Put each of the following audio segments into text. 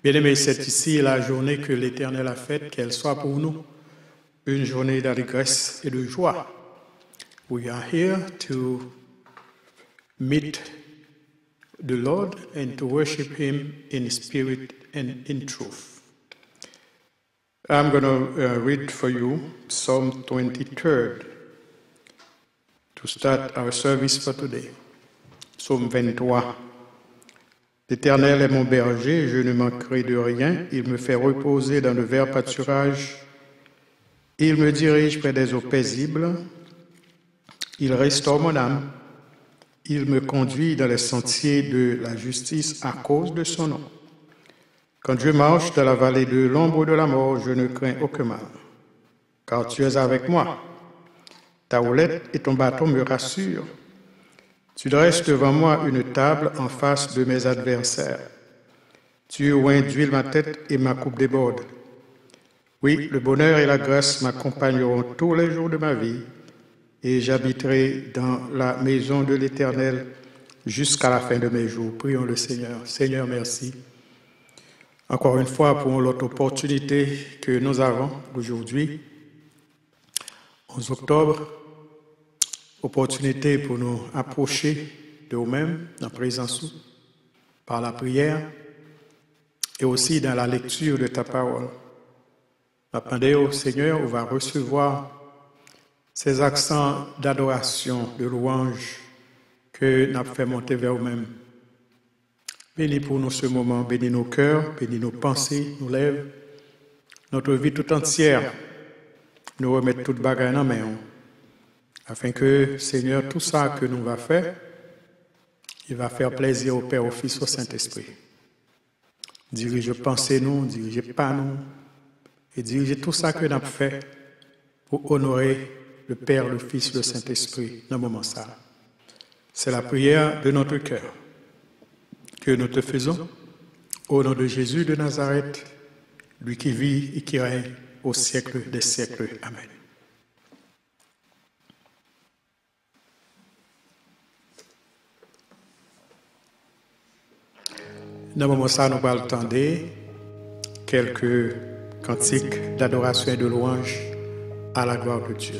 Bien-aimés, c'est ici la journée que l'Éternel a faite, qu'elle soit pour nous une journée d'allégresse et de joie. We are here to meet the Lord and to worship Him in spirit and in truth. I'm going to read for you Psalm 23rd to start our service for today. Psaume 23. L'Éternel est mon berger, je ne manquerai de rien. Il me fait reposer dans de verts pâturages. Il me dirige près des eaux paisibles. Il restaure mon âme. Il me conduit dans les sentiers de la justice à cause de son nom. Quand je marche dans la vallée de l'ombre de la mort, je ne crains aucun mal, car tu es avec moi. Ta houlette et ton bâton me rassurent. Tu dresses devant moi une table en face de mes adversaires. Tu oins d'huile ma tête et ma coupe déborde. Oui, le bonheur et la grâce m'accompagneront tous les jours de ma vie, et j'habiterai dans la maison de l'Éternel jusqu'à la fin de mes jours. Prions le Seigneur. Seigneur, merci. Encore une fois pour l'autre opportunité que nous avons aujourd'hui, 11 octobre, opportunité pour nous approcher de nous-mêmes, en présence par la prière et aussi dans la lecture de ta parole. Attendez au Seigneur, on va recevoir ces accents d'adoration, de louange que nous avons fait monter vers nous-mêmes. Bénis pour nous ce moment, bénis nos cœurs, bénis nos pensées, nos lèvres, notre vie tout entière. Nous remettre toute bagaille en main, afin que, Seigneur, tout ça que nous va faire, il va faire plaisir au Père, au Fils, au Saint-Esprit. Dirige pensez nous, dirige pas nous, et dirige tout ça que nous avons fait pour honorer le Père, le Fils, le Saint-Esprit dans le moment ça. C'est la prière de notre cœur que nous te faisons au nom de Jésus de Nazareth, lui qui vit et qui règne au siècle des siècles. Amen. Dans le moment ça, nous allons entendre quelques cantiques d'adoration et de louange à la gloire de Dieu.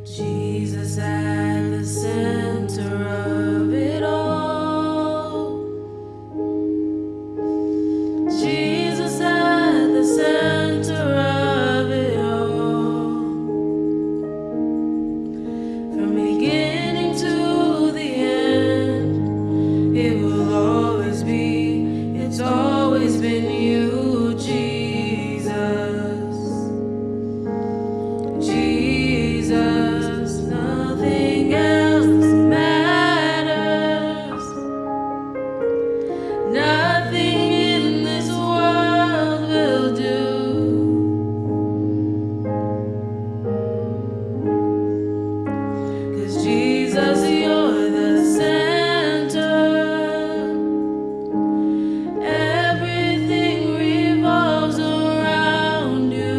Jesus at the center of it all. Jesus at the center of it all. From beginning to the end, it will always be, it's always been you, Jesus. Jesus, nothing else matters. Nothing in this world will do. 'Cause Jesus, you're the center. Everything revolves around you.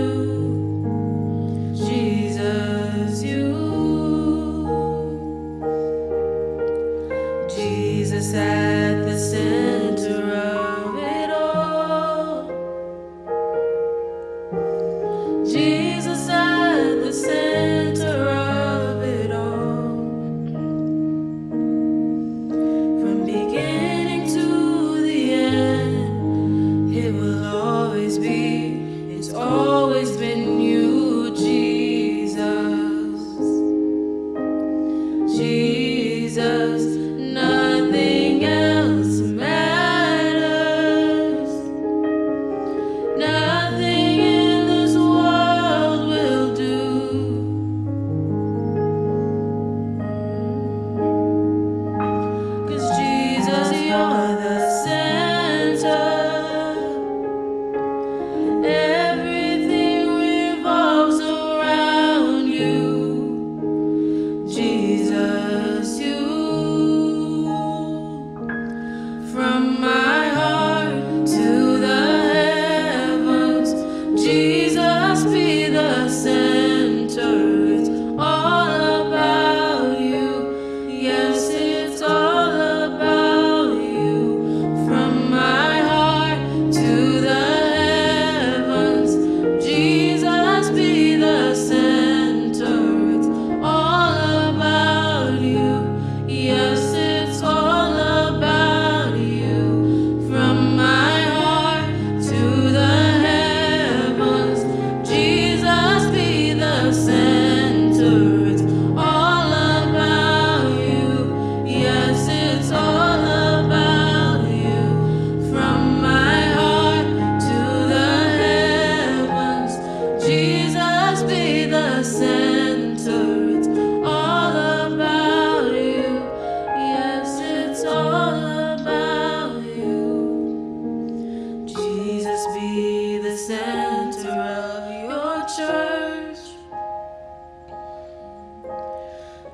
Jesus. the center. It's all about you. Yes, it's all about you. Jesus, be the center of your church.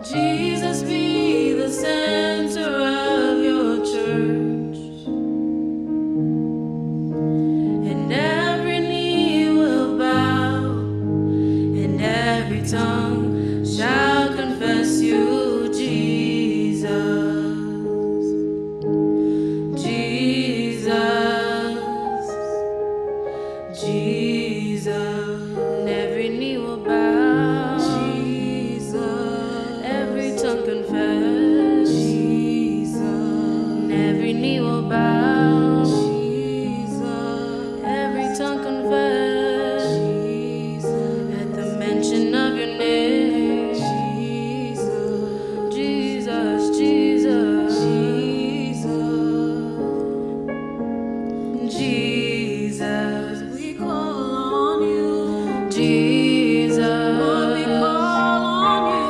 Jesus, be the center of your church. And every knee will bow, and every tongue shall confess you, Jesus. Jesus, Jesus. And every knee will bow, Jesus. Every tongue confess, Jesus. And every knee will bow, Jesus. Every tongue confess, Jesus. At the mention of your name, Jesus. Jesus, Jesus, Jesus. Jesus, we call on you. Jesus, Lord, we call on you.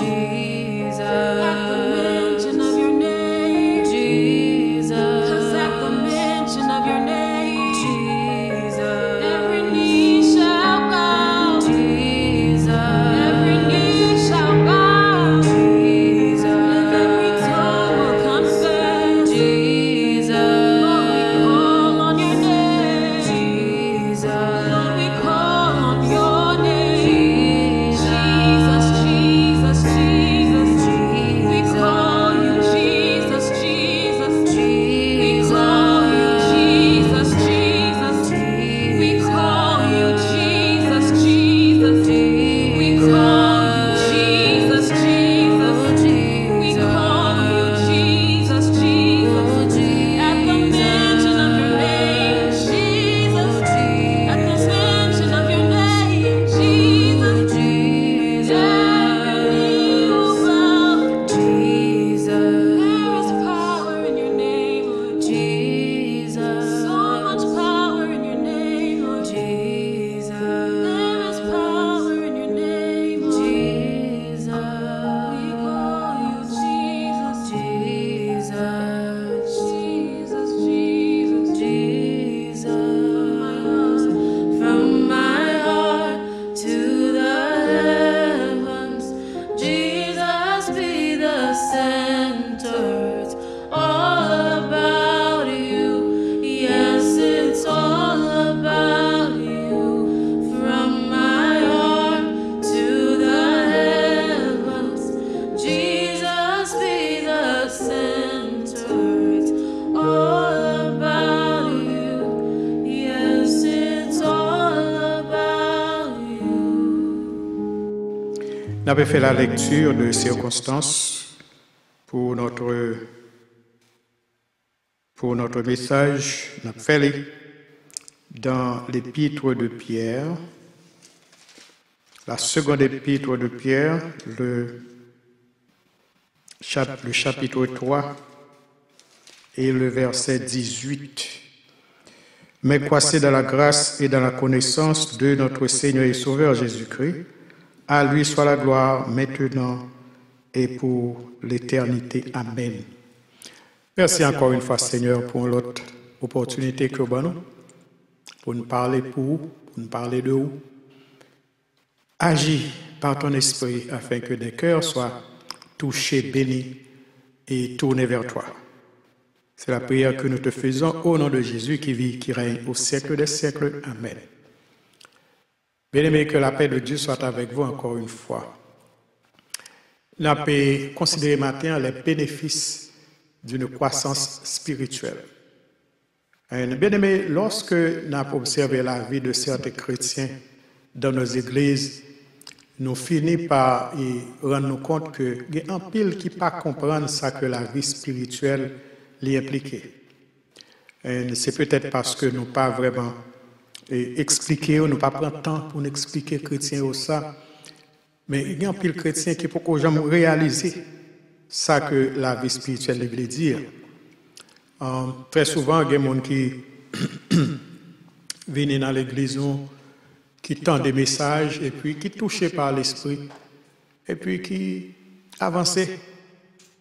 Jesus, at the mention of your name, Jesus. 'Cause at the mention of your name, Jesus, every knee shall bow. Jesus, every knee shall bow. Jesus, and every tongue will confess. Jesus, Lord, we call on your name. Jesus, Lord, we call on your name. Jesus, Jesus, Jesus, Jesus. We call you Jesus, Jesus, Jesus. We call you Jesus, Jesus. We call you Jesus, Jesus. We call you Jesus, Jesus. We call you Jesus, Jesus. At the mention of your name, Jesus. At the mention of your name, Jesus. Every knee will bow. There is power in your name, Lord. So much power in your name, Lord. There is power in your name, Lord. We call you Jesus, Jesus, Jesus, Jesus. From my heart to the heavens, Jesus, be the center. It's all about you. Yes, it's all about you. From my heart to the heavens, Jesus, be the center. It's all about you. Yes, it's all about you. Nous avons fait la lecture de circonstances pour notre message. Nous avons fait dans l'épître de Pierre, la seconde épître de Pierre, le chapitre 3 et le verset 18. Mais croissez dans la grâce et dans la connaissance de notre Seigneur et Sauveur Jésus-Christ. À lui soit la gloire maintenant et pour l'éternité. Amen. Merci encore une fois, Seigneur, pour l'autre opportunité que vous nous pour nous parler pour vous, pour nous parler de vous. Agis par ton esprit afin que des cœurs soient touchés, bénis et tournés vers toi. C'est la prière que nous te faisons au nom de Jésus qui vit, qui règne au siècle des siècles. Amen. Bien-aimés, que la paix de Dieu soit avec vous encore une fois. Nous avons considéré maintenant les bénéfices d'une croissance spirituelle. Bien-aimés, lorsque nous avons observé la vie de certains chrétiens dans nos églises, nous finissons par rendre nous compte qu'il y a un pile qui ne pas comprendre ça que la vie spirituelle l'y impliquée. C'est peut-être parce que nous pas vraiment expliqué, nous pas prendre temps pour nous expliquer chrétiens ça. Mais il y a un pile chrétien qui peut jamais réaliser ça que la vie spirituelle veut dire. Très souvent, il y a des gens qui viennent dans l'église qui tend des messages et puis qui touché par l'esprit et puis qui avançait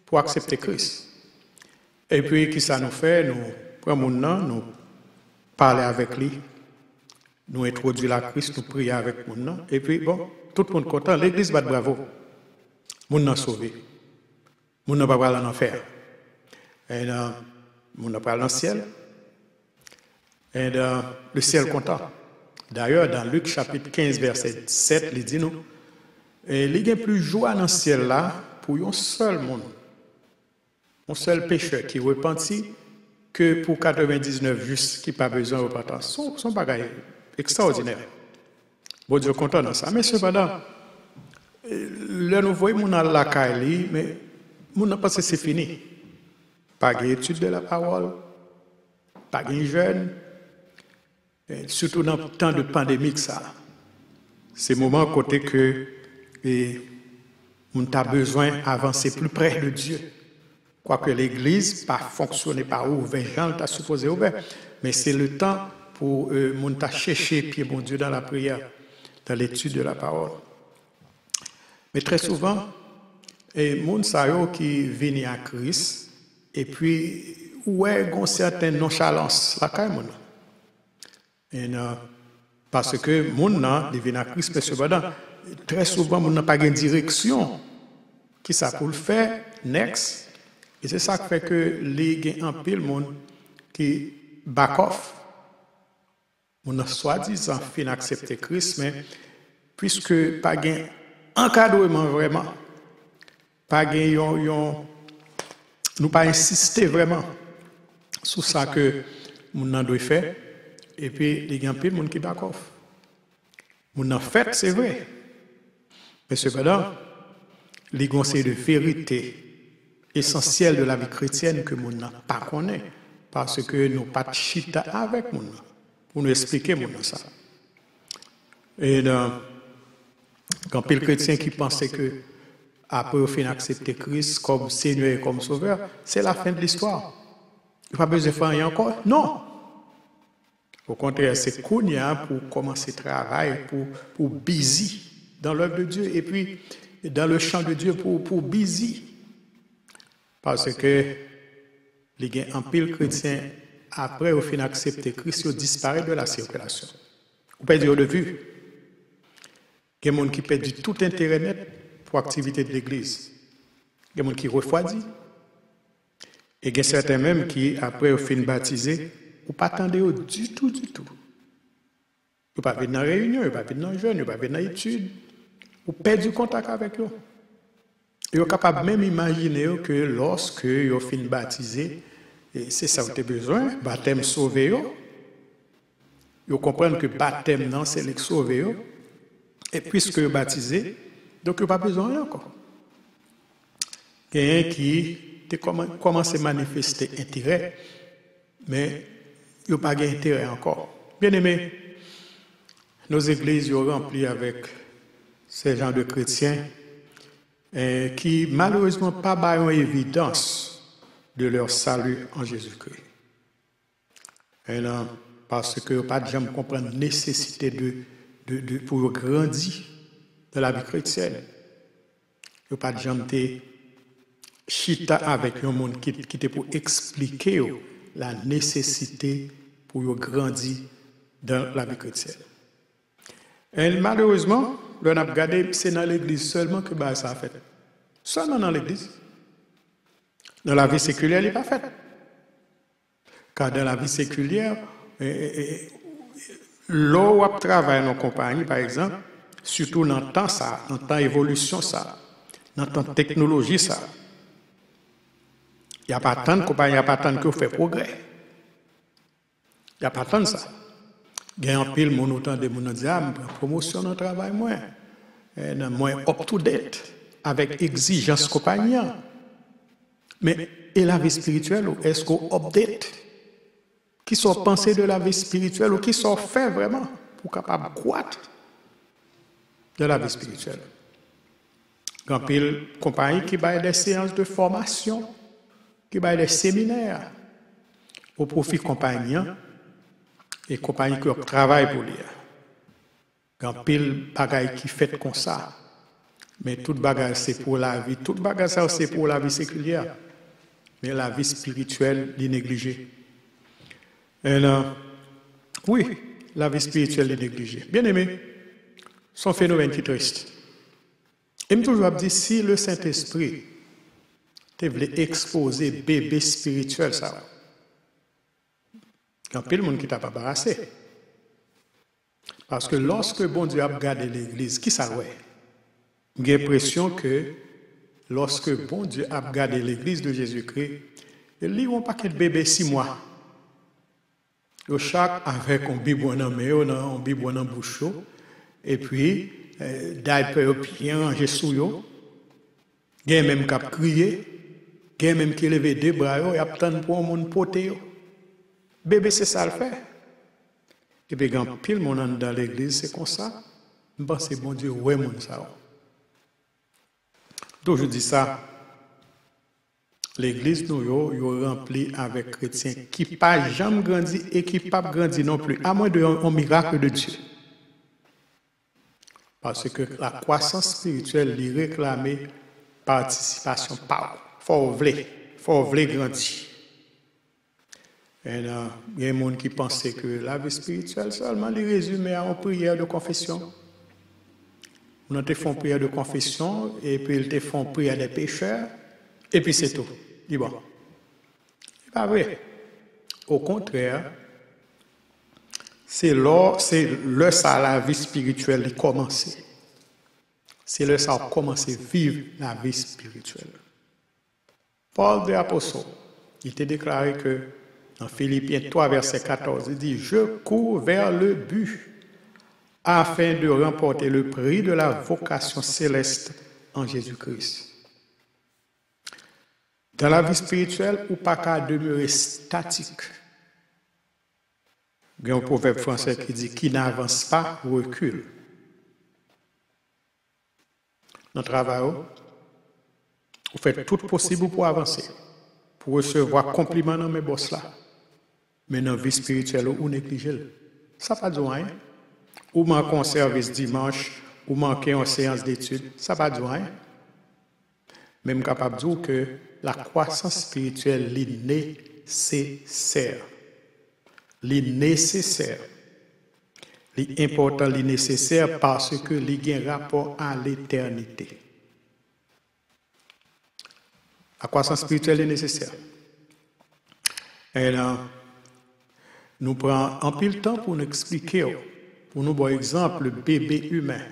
pour accepter Christ. Et puis, qui ça nous fait? Nous prenons mon nous parler avec lui, nous introduire la Christ, nous prier avec mon nom. Et puis, bon, tout le monde content, l'église bat bravo. Mon nom sauvé. Mon nom va pas aller en enfer. Et mon nom va aller dans le ciel. Et le ciel content. D'ailleurs, dans Luc chapitre 15, verset 7, il dit nous, il y a plus joie dans le ciel là pour un seul monde, un seul pécheur qui repentit que pour 99 justes qui n'ont pas besoin de repentance. Son bagage extraordinaire. Bon Dieu content dans ça. Mais cependant, là nous voyons mon la caille, mais mon n'a pas c'est fini. Pas d'étude de la parole, pas de jeûne. Surtout dans le temps de pandémie, ça. C'est le moment côté que on a besoin d'avancer plus près de Dieu. Quoique l'Église pas fonctionné par ouvert, Jean t'a supposé ouvert, mais c'est le temps pour mon t'a chercher pied bon Dieu dans la prière, dans l'étude de la parole. Mais très souvent, mon sayo qui vient à Christ et puis ouais, une certaine nonchalance là quand même. Parce que mon nom devient à Christ, mais cependant, très souvent, mon n'a pas de direction. Qui ça pour le faire? Next. Et c'est ça qui fait que les gens en pile monde qui back off. On a soi-disant fin accepter Christ, mais puisque pas de encadrement vraiment, pas de nous pas insister vraiment sur ça que mon doit faire. Et puis, les gens pile monde qui back off. Mon en fait, c'est vrai. Mais cependant, les conseils de vérité essentielle de la vie chrétienne que mon n'a pas connaît. Parce que nous pas de chita avec mon pour nous expliquer mon ça. Et quand pile chrétien qui pensait que après au fin accepter Christ comme Seigneur et comme Sauveur, c'est la fin de l'histoire. Il n'y a pas besoin de faire rien encore. Non. Au contraire, c'est Kounia pour commencer le travail, pour busy dans l'œuvre de Dieu et puis dans le champ de Dieu pour busy. Parce que les gens en pile chrétien, après au fin accepter Christ, ils disparaissent de la circulation. Vous pouvez dire de vue. Il y a des gens qui perdent tout intérêt net pour l'activité de l'Église. Il y a des gens qui refroidissent. Et il y a certains même qui, après au fin baptisé, ou pas attendre du tout. Ou pas venir dans la réunion, ou pas venir dans le jeûne, ou pas venir dans l'étude, ou perdre du contact avec eux. Ils sont capables même d'imaginer que lorsque ils ont fini baptisé, c'est ça que tu as besoin, baptême sauvé. Ils comprennent que baptême, non, c'est le sauvé. Et puisque ils sont baptisés, donc ils n'ont pas besoin de encore. Il y a un qui commence à manifester intérêt, mais il n'y a pas d'intérêt encore. Bien aimé, nos églises sont remplies avec ces gens de chrétiens qui, malheureusement, pas ont évidence de leur salut en Jésus-Christ. Parce que pas de gens comprennent la nécessité pour grandir dans la vie chrétienne. Il n'y a pas de gens qui chita avec un monde qui était pour expliquer la nécessité pour grandir dans la vie chrétienne. Et malheureusement, on a regardé, c'est dans l'église seulement que ça a fait. Seulement dans l'église. Dans la vie séculière, il n'est pas fait. Car dans la vie séculière, l'eau où travaille dans la compagnie, par exemple, surtout dans le temps ça, dans le temps évolution ça, dans le temps technologie ça, il n'y a pas tant de compagnie, il n'y a pas tant que fait progrès. Il n'y a pas tant de ça. Il y a un pile mon autant de mon diable, promotion dans le travail moins up-to-date, avec exigence compagnie. Mais et la vie spirituelle, est-ce qu'on update? Qui sont pensés de la vie spirituelle ou qui sont faits vraiment pour capable croître de la vie spirituelle? Il y a un pile compagnie qui va des séances de formation, qui va des séminaires au profit compagnie et compagnie qui travaille pour lui. Quand pile bagaille qui fait comme ça. Mais toute bagage c'est pour la vie. Toute bagage ça c'est pour la vie séculière. Mais la vie spirituelle, est négligée. Et oui, la vie spirituelle est négligée. Bien aimé, c'est un phénomène qui est triste. Et je toujours dit, si le Saint-Esprit te voulait exposer bébé spirituel, ça, il y a plein de monde qui t'a pas embarrassé. Parce que lorsque bon Dieu a regardé l'église, qui ça ouais? J'ai l'impression que lorsque bon Dieu a regardé l'église de Jésus-Christ, il lit un paquet de bébés 6 mois. Le chaque avec un biberon en main, un biberon en bouche, et puis, diaper bien rangé sous yo. Il y a même qui a crié, il y a même qui levé deux bras, et attend pour un monde poté. Bébé, c'est ça le fait. Et puis, quand pile monde dans l'église, c'est comme ça. Je pense que bon Dieu, ouais, mon ça. Donc, je dis ça. L'église, nous, yo remplie avec chrétiens qui n'ont pas jamais grandi et qui n'ont pas grandi non plus, à moins d'un miracle de Dieu. Parce que la croissance spirituelle lui réclame participation par. Faut vouloir grandir. Et il y a des gens qui pensent que la vie spirituelle seulement les résume à une prière de confession. On te font prière de confession et puis ils te font prière des pécheurs et puis c'est tout. Dis bon. C'est pas vrai. Au contraire, c'est le ça la vie spirituelle qui commence. C'est le ça a commencé à vivre la vie spirituelle. Paul de l'Apôtre, il t'a déclaré que dans Philippiens 3, verset 14, il dit « Je cours vers le but afin de remporter le prix de la vocation céleste en Jésus-Christ. » Dans la vie spirituelle, ou pas qu'à demeurer statique. Il y a un proverbe français qui dit « Qui n'avance pas, recule ». Dans le travail, vous faites tout possible pour avancer, pour recevoir compliment dans mes boss là. Mais dans la vie spirituelle, vous négligez. Ça ne va pas dire rien. Ou manquez un service dimanche, ou manquez une séance d'études, ça ne va pas dire rien. Même capable de dire que la croissance spirituelle est nécessaire. Est nécessaire. Est important, est nécessaire parce que il y a un rapport à l'éternité. La croissance spirituelle est nécessaire. Et là, nous prenons un peu de temps pour nous expliquer, pour nous voir exemple, le bébé humain.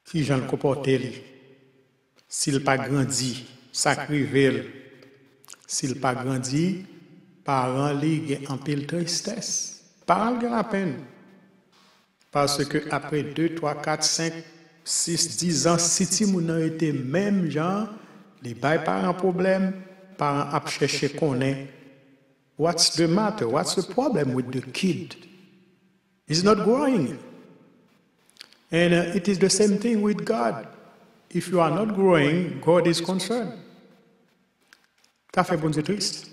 Si j'en comporte, s'il n'a pas grandi, sacrifié, s'il n'a pas grandi, parents li ont un peu de tristesse. Parents ont la peine. Parce que après 2, 3, 4, 5, 6, 10 ans, si tu n'as été même genre, les bails parents problème, parents a cherché qu'on est. What's the matter? What's the problem with the kid? He's not growing. And it is the same thing with God. If you are not growing, God is concerned. Ça fait bon Dieu triste.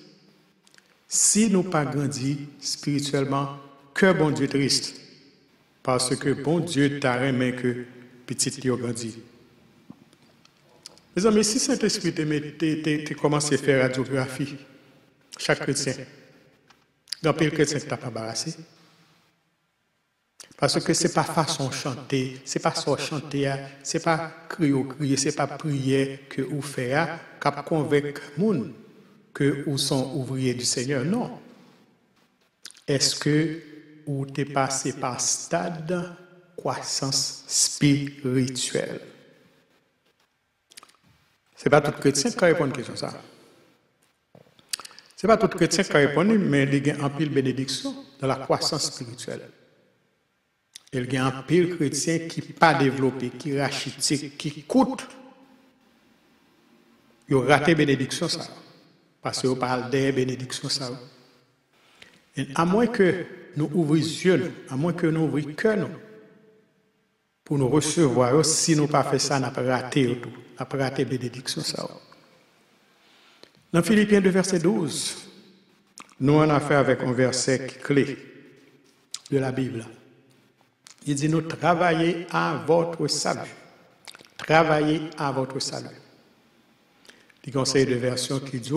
Si nous pas grandi spirituellement, que bon Dieu triste. Parce que bon Dieu t'a remis que petit Dieu grandit. Mes amis, si Saint-Esprit te commence à faire radiographie, chaque chrétien, dans le chrétien qui t'a pas embarrassé. Parce que ce n'est pas façon de chanter, ce n'est pas ça chanter, ce n'est pas crier, ce n'est pas prier que vous faites, qui convainc les gens que vous sont ouvriers du Seigneur. Non. Est-ce que vous êtes passé par stade de croissance spirituelle? Ce n'est pas tout chrétien qui répond à cette question. Ce n'est pas tout chrétien qui répond, mais il y a un pile bénédiction dans la croissance spirituelle. Il y a un pile chrétien qui n'est pas développé, qui est rachitique, qui coûte. Il a raté bénédiction ça. Parce qu'on parle des bénédictions ça. Et à moins que nous ouvrions les yeux, à moins que nous ouvrions le cœur, pour nous recevoir, si nous n'avons pas fait ça, nous avons raté tout. Nous avons raté bénédiction ça. Dans Philippiens 2, verset 12, nous en avons fait avec un verset clé de la Bible. Il dit nous travaillez à votre salut. Travaillez à votre salut. Il conseille de version qui dit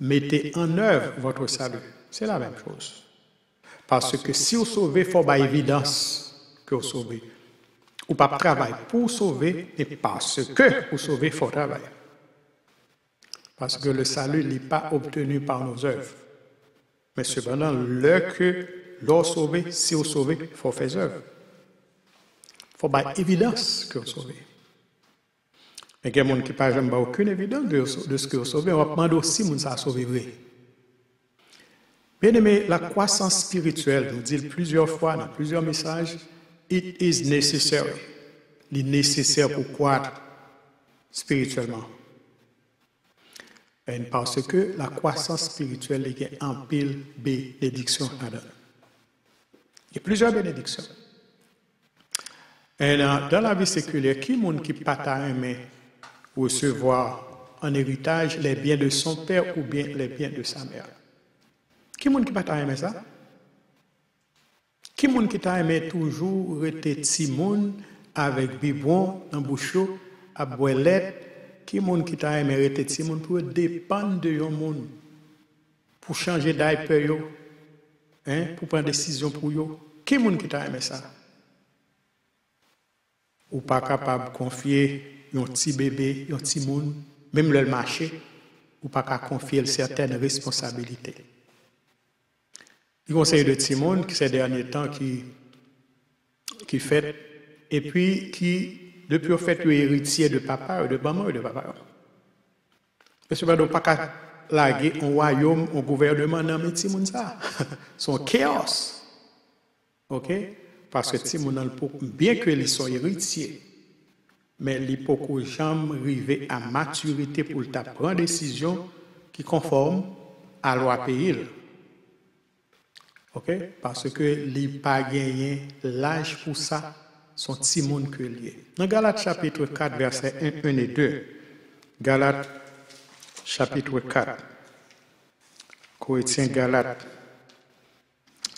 mettez en œuvre votre salut. C'est la même chose. Parce que si vous sauvez, il faut avoir évidence que vous sauvez. Ou pas travailler pour sauver, mais parce que vous sauvez, il faut travailler. Parce que le salut n'est pas obtenu par nos œuvres. Mais cependant, l'or sauvé, si vous sauvez, il faut faire œuvre. Il faut avoir évidence que vous sauvez. Mais il y a des gens qui n'ont jamais aucune évidence de ce que vous sauvez. On va demander aussi si ça a sauvé vrai. Bien aimé, la croissance spirituelle, nous dit plusieurs fois dans plusieurs messages, it is necessary. Il est nécessaire pour croître spirituellement. Et parce que la croissance spirituelle est en pile bénédiction. Il y a plusieurs bénédictions. Et dans la vie séculaire, qui est-ce qui n'a pas aimé recevoir en héritage les biens de son père ou bien les biens de sa mère? Qui est-ce qui n'a pas aimé ça? Qui est-ce qui t'a aimé toujours rester petit monde avec biberon dans bouche à boilette? Qui est-ce qui t'a aimé rester petit monde pour dépendre de yon monde, pour changer d'IPE, pour prendre des décisions pour yo? Qui est-ce qui t'a aimé ça? Ou pas capable de confier un petit bébé, un petit monde, même le marché, ou pas capable de confier certaines responsabilités. Il conseille de petit monde qui ces derniers temps qui fait et puis qui depuis au fait héritier de papa ou de maman ou de papa. Parce que pas qu'à laguer un royaume, un gouvernement dans les petits monde ça. Son chaos. OK? Parce que petit monde bien que ils sont héritiers, mais ils ne peuvent jamais arriver à maturité pour prendre des décisions qui conforment à la loi pays. OK? Parce que ils n'ont pas gagné l'âge pour ça, son petit monde que lié. Dans Galates chapitre 4, versets 1 et 2. Galates chapitre 4. Corinthiens Galates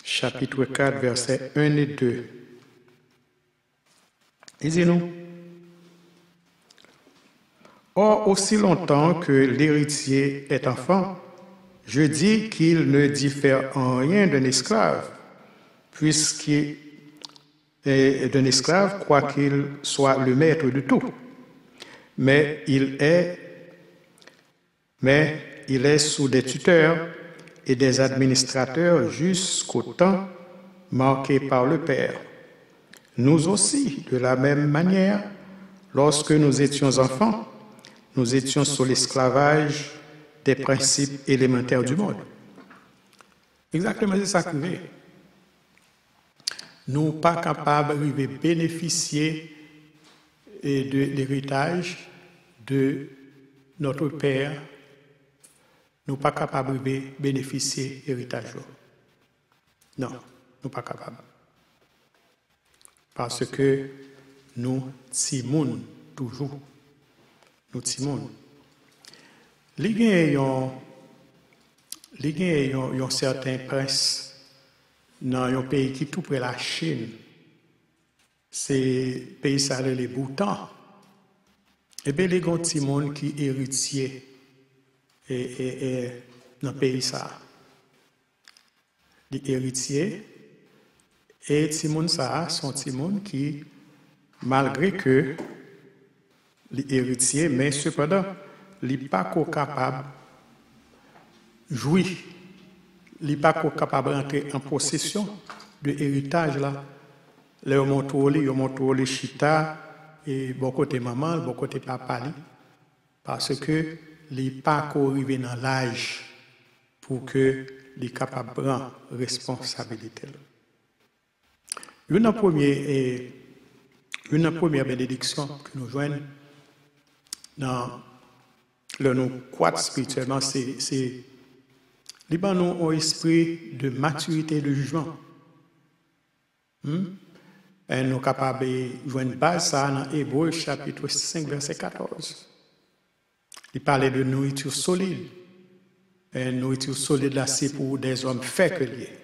chapitre 4, versets 1 et 2. Il dit nous. Or, aussi longtemps que l'héritier est enfant, je dis qu'il ne diffère en rien d'un esclave, puisqu'il est d'un esclave, quoiqu'il soit le maître de tout. Mais il est sous des tuteurs et des administrateurs jusqu'au temps marqué par le Père. Nous aussi, de la même manière, lorsque nous étions enfants, nous étions sous l'esclavage des principes élémentaires du monde. Exactement, c'est ça que c'est. Nous ne sommes pas capables de bénéficier de l'héritage de notre Père. Nous ne sommes pas capables de bénéficier de l'héritage. Non, nous ne sommes pas capables. Parce que nous timons toujours. Nous timons. Il y a certains princes dans un pays qui est tout près de la Chine. C'est pays ça les Bhoutan. Et bien, il y a un petit monde qui est héritier dans le pays ça. Les héritiers et petit monde ça sont petit monde qui, malgré que les héritiers, mais cependant, il n'est pas capable de jouir. Il n'est pas capable d'entrer en possession de l'héritage là. Là, on montre les chita et bon côté maman, bon côté papa, parce que il n'est pas arrivé dans l'âge pour que il est capable de prendre responsabilité. Une première bénédiction que nous joignons dans le nous croître spirituellement, c'est Liban nous un esprit de maturité et de jugement. Et nous sommes capables de jouer une base ça dans Hébreux chapitre 5, verset 14. Il parlait de nourriture solide. Et nourriture solide là, c'est pour des hommes faits que liés.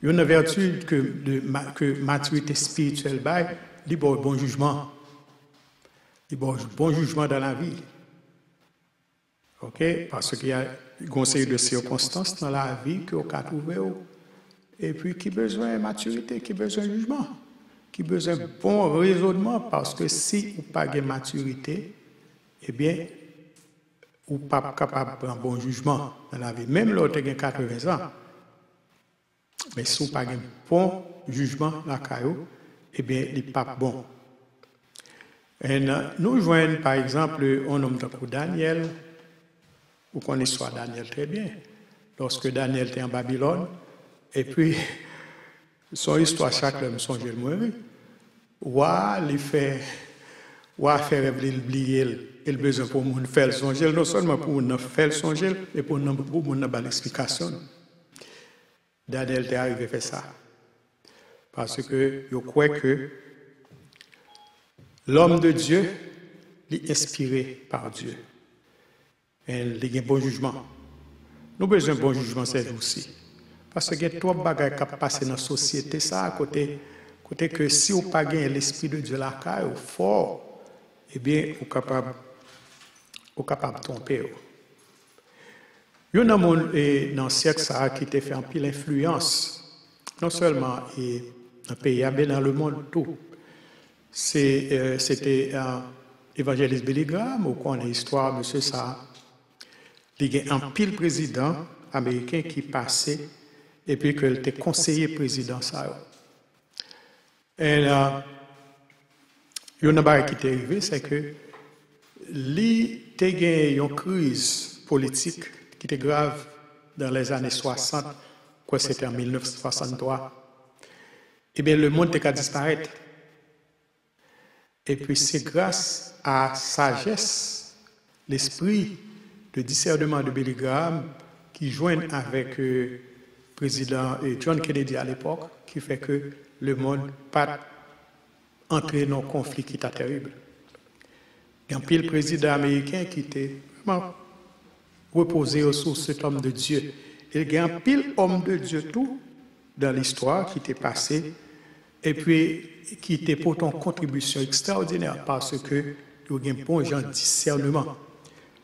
Il y a une vertu que maturité spirituelle bail, il y a bon jugement. Il y a bon jugement dans la vie. OK? Parce qu'il y a un conseil de circonstances dans la vie que vous pouvez trouver. Et puis qui besoin de maturité, qui besoin de jugement, qui besoin de bon raisonnement. Parce que si vous n'avez pas de maturité, eh bien, vous n'êtes pas capable de prendre un bon jugement dans la vie. Même l'autre qui a 80 ans. Mais si vous n'avez pas de bon jugement dans la caillou, eh bien, il n'est pas bon. Et nous joignons, par exemple, un homme comme Daniel. Vous connaissez soit Daniel très bien. Lorsque Daniel était en Babylone, et puis, son histoire, chaque homme songe le mourir. Il fait oublier le besoin pour nous faire le songe, non seulement pour nous faire le songe, mais pour nous avoir l'explication. Daniel est arrivé à faire ça. Parce que je crois que l'homme de Dieu est inspiré par Dieu. Et il a un bon jugement. Nous avons besoin d'un bon jugement cette aussi. Parce qu'il y a trop de bagages qui passent dans la société, ça, à côté que si vous n'avez pas l'esprit de Dieu là, fort, eh bien, vous êtes capable de tromper. Il y a un monde dans le siècle qui a fait un pile influence, non seulement dans le pays, mais dans le monde tout. C'était l'évangéliste Billy Graham, ou qu'on a l'histoire de ça. Il y a un pile président américain qui passait, et puis qu'il était conseiller président. Et là, il y a une chose qui est arrivée, c'est que il y a eu une crise politique qui était grave dans les années 60, quoi c'était en 1963. Eh bien, le monde était à disparaître. Et puis, c'est grâce à sagesse, l'esprit de discernement de Billy Graham qui joignent avec le président John Kennedy à l'époque, qui fait que le monde pas entré dans un conflit qui était terrible. Il y a un pile président américain qui était vraiment reposé sur cet homme de Dieu. Il y a un pile homme de Dieu tout dans l'histoire qui était passé et puis qui était pour une contribution extraordinaire parce que il y a un bon genre de discernement.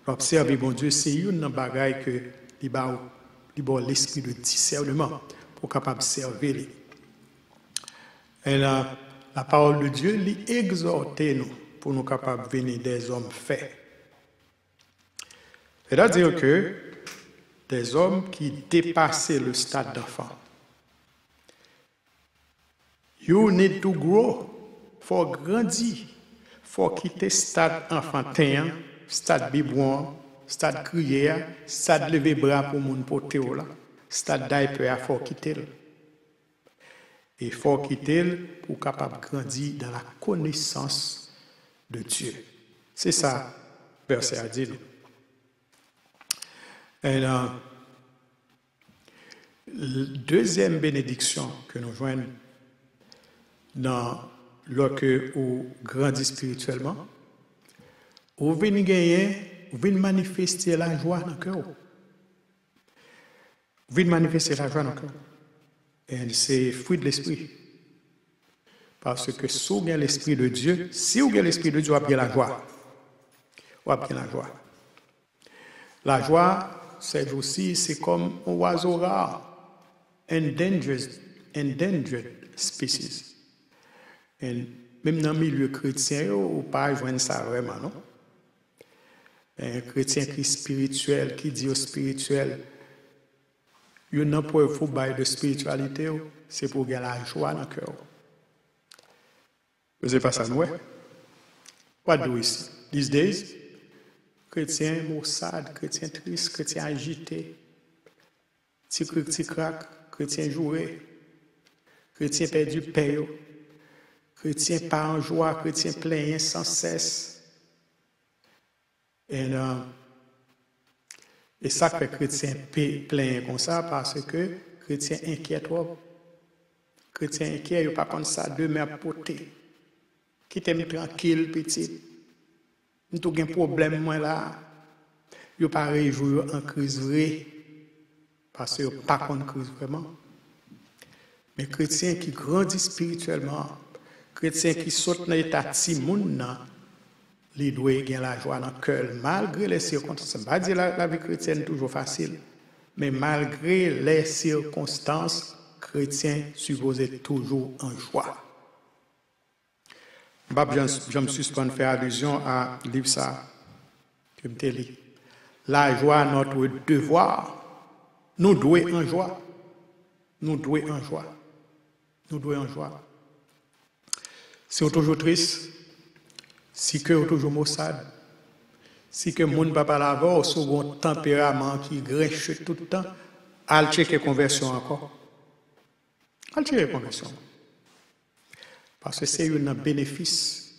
Observer bon Dieu, c'est une bagaille que il a l'esprit de discernement pour capable servir. Et la parole de Dieu lui exhorte nous pour nous capables de venir des hommes faits. C'est-à-dire que des hommes qui dépassaient le stade d'enfant. You need to grow. Faut grandir. Faut quitter stade enfantin, stade bibouan, stade crier, stade lever bras pour moun porter là. Stade diaper, faut quitter. Et il faut quitter pour capable grandir dans la connaissance de Dieu. C'est ça, verset a dit. Et la deuxième bénédiction que nous joignons dans lorsque vous grandissez spirituellement, vous venez gagner, vous venez manifester la joie dans le cœur. Vous venez manifester la joie dans le cœur. Et c'est fruit de l'esprit. Parce que si vous avez l'esprit de Dieu, si vous avez l'esprit de Dieu, vous avez la joie. Vous avez la joie. La joie, c'est aussi, c'est comme un oiseau rare, endangered species. Et même dans le milieu chrétien, on ne peut pas joindre ça vraiment, non? Un chrétien qui est spirituel, qui dit au spirituel, il n'y a pas de spiritualité, c'est pour gagner la joie dans le cœur. Vous n'avez pas ça, non? What do we see? These days, chrétien maussade, chrétien triste, chrétien agité, petit crack, chrétien joué, chrétien perdu paye, chrétien pas en joie, chrétien plein sans cesse. Et ça fait chrétien plein comme ça parce que chrétien inquiète trop. Chrétien inquiet, il ne pas prendre ça demain à porter. Quittez-moi tranquille, petit. Nous avons un problème, moi là. Il ne pas réjouir en crise vraie. Parce qu'il n'y a pas de crise vraiment. Mais chrétien qui grandit spirituellement, chrétien qui saute dans l'état timoun, il doit gagner la joie dans le cœur, malgré les circonstances. Je ne vais pas dire la vie chrétienne est toujours facile, mais malgré les circonstances, chrétien supposé toujours en joie. Je me suspends de faire allusion à livre ça que je te lis. La joie, notre devoir. Nous devons en joie. Nous devons en joie. Nous devons en joie. Si on est toujours triste, si que on est toujours maussade, si que mon papa l'avait au second tempérament qui grinche tout le temps, al checker conversion encore. Al checker conversion. Parce que c'est un bénéfice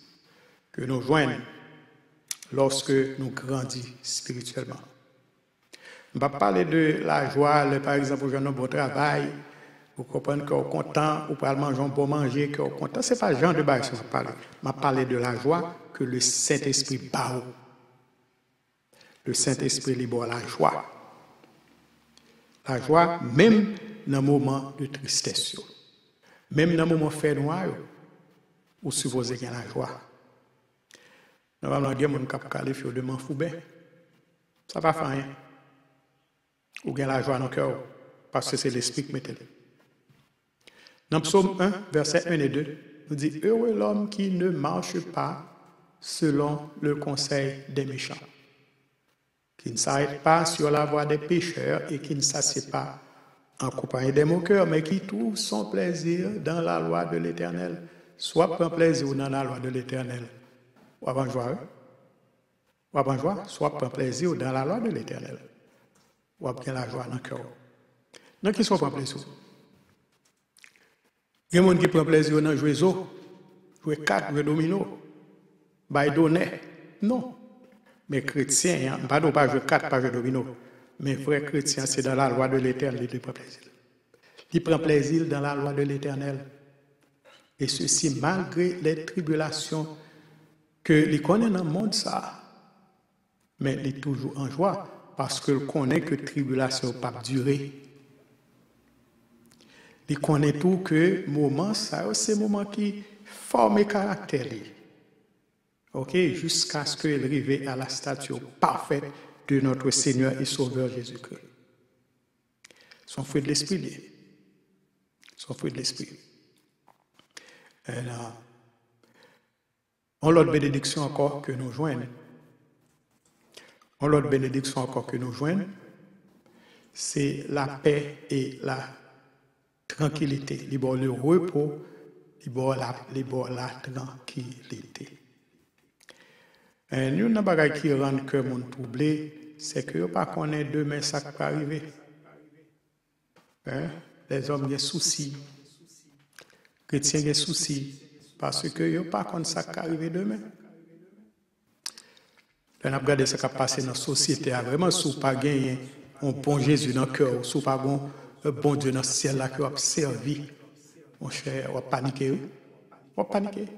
que nous joignons lorsque nous grandissons spirituellement. On va parler de la joie, par exemple, vous avez un bon travail, vous comprenez qu'on est content, vous pouvez manger un bon manger, qu'on est content. Ce n'est pas le genre de bail que je vais parler. Je vais parler de la joie que le Saint-Esprit bat. Le Saint-Esprit libère la joie. La joie, même dans un moment de tristesse. Même dans un moment fait noir, vous supposez qu'il y a la joie. Normalement, il y a des gens qui qualifient de manfoubé. Ça ne va pas faire rien. Ou bien la joie dans le cœur, parce que c'est l'esprit qui met. Dans Psaume 1, versets 1 et 2, nous dit « Heureux l'homme qui ne marche pas selon le conseil des méchants, qui ne s'arrête pas sur la voie des pécheurs et qui ne s'assied pas en compagnie des moqueurs, mais qui trouve son plaisir dans la loi de l'Éternel. » Soit prend plaisir dans la loi de l'Éternel, ou avant joie, soit prend plaisir dans la loi de l'Éternel, ou bien la joie dans le cœur. Donc, qui sont prend plaisir? Il y a des gens qui prennent plaisir dans jouer zo, jouer cartes, jouer domino, bail donner. Non. Mais chrétien, pas jouer cartes, pas jouer domino. Mais vrai chrétien, c'est dans la loi de l'Éternel qu'il prend plaisir. Il prend plaisir dans la loi de l'Éternel. Et ceci malgré les tribulations que il connaît dans le monde ça. Mais il est toujours en joie parce qu'il connaît que tribulation pas durer. Il connaît tout que moment ça, c'est moment qui forme caractère. OK, jusqu'à ce qu'il arrive à la stature parfaite de notre Seigneur et Sauveur Jésus-Christ. Son fruit de l'esprit. Son fruit de l'esprit. On l'autre bénédiction encore que nous joignons. On l'autre bénédiction encore que nous joignons, c'est la paix et la tranquillité. Libre le repos, libre la tranquillité. Nous n'avons pas qui rend que mon troublé, c'est que pas connaît demain ça qui peut arriver. Les hommes ont des soucis. Les chrétiens ont des soucis. Parce que ils n'ont pas connaît ça qui peut arriver demain. On a regardé ce qui a passé dans la société. Vraiment, si vous n'avez pas gagné un bon Jésus dans le cœur, si vous n'avez pas un bon Dieu dans le ciel là qui a servi, mon cher, on va paniquer. On va paniquer.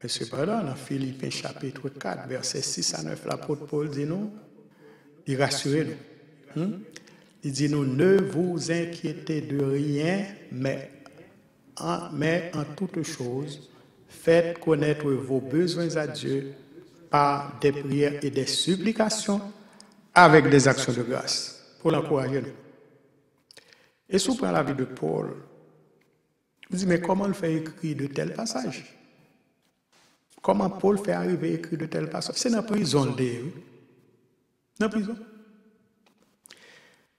Mais cependant, dans Philippiens chapitre 4, versets 6 à 9, l'apôtre Paul dit nous, il rassure nous. Il dit nous, ne vous inquiétez de rien, mais en toutes choses, faites connaître vos besoins à Dieu par des prières et des supplications avec des actions de grâce pour l'encourager. Et si vous prenez la vie de Paul, vous dites, mais comment il fait écrire de tels passages? Comment Paul fait arriver à écrire de tels passages? C'est dans la prison, dans la prison.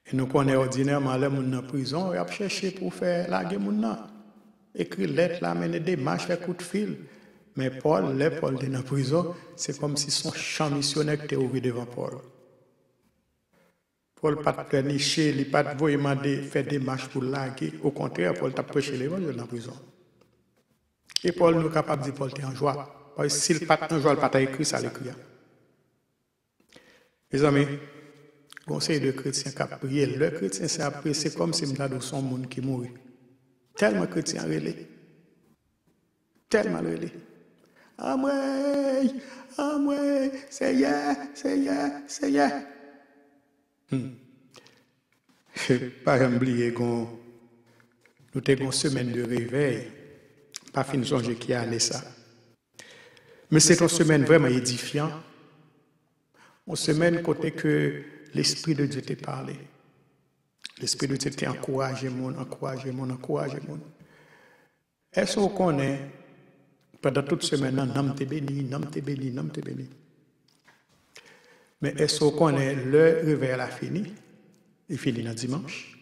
Et nous connaissons ordinairement les gens dans la prison, ils ont cherché pour faire la guerre. Écrire lettre, là, mener des marches, faire coup de fil. Mais Paul est dans la prison, c'est comme si son champ missionnaire était ouvert devant Paul. Paul n'a pas planifié, il n'a pas vraiment fait des marches pour laguer. Au contraire, Paul a prêché l'évangile dans la prison. Et Paul nous est capable de dire Paul était en joie. Parce que s'il n'est pas en joie, il n'a pas écrit ça, l'écrit. Mes amis, conseil de chrétien qui a prié, le chrétien s'est appris, c'est comme si nous avons son monde qui mourit. Tellement chrétien relais. Tellement relais. Amoué, Seigneur. Pas oublier qu'on Nous avons une semaine de réveil, pas fin de songer qui a allé ça. Mais c'est une semaine vraiment édifiante. Une semaine côté que l'Esprit de Dieu t'a parlé. L'Esprit de Dieu t'a encouragé, encouragé. Est-ce qu'on connaît, pendant toute semaine, nam te béni. Mais est-ce qu'on connaît, le réveil a fini? Il finit le dimanche.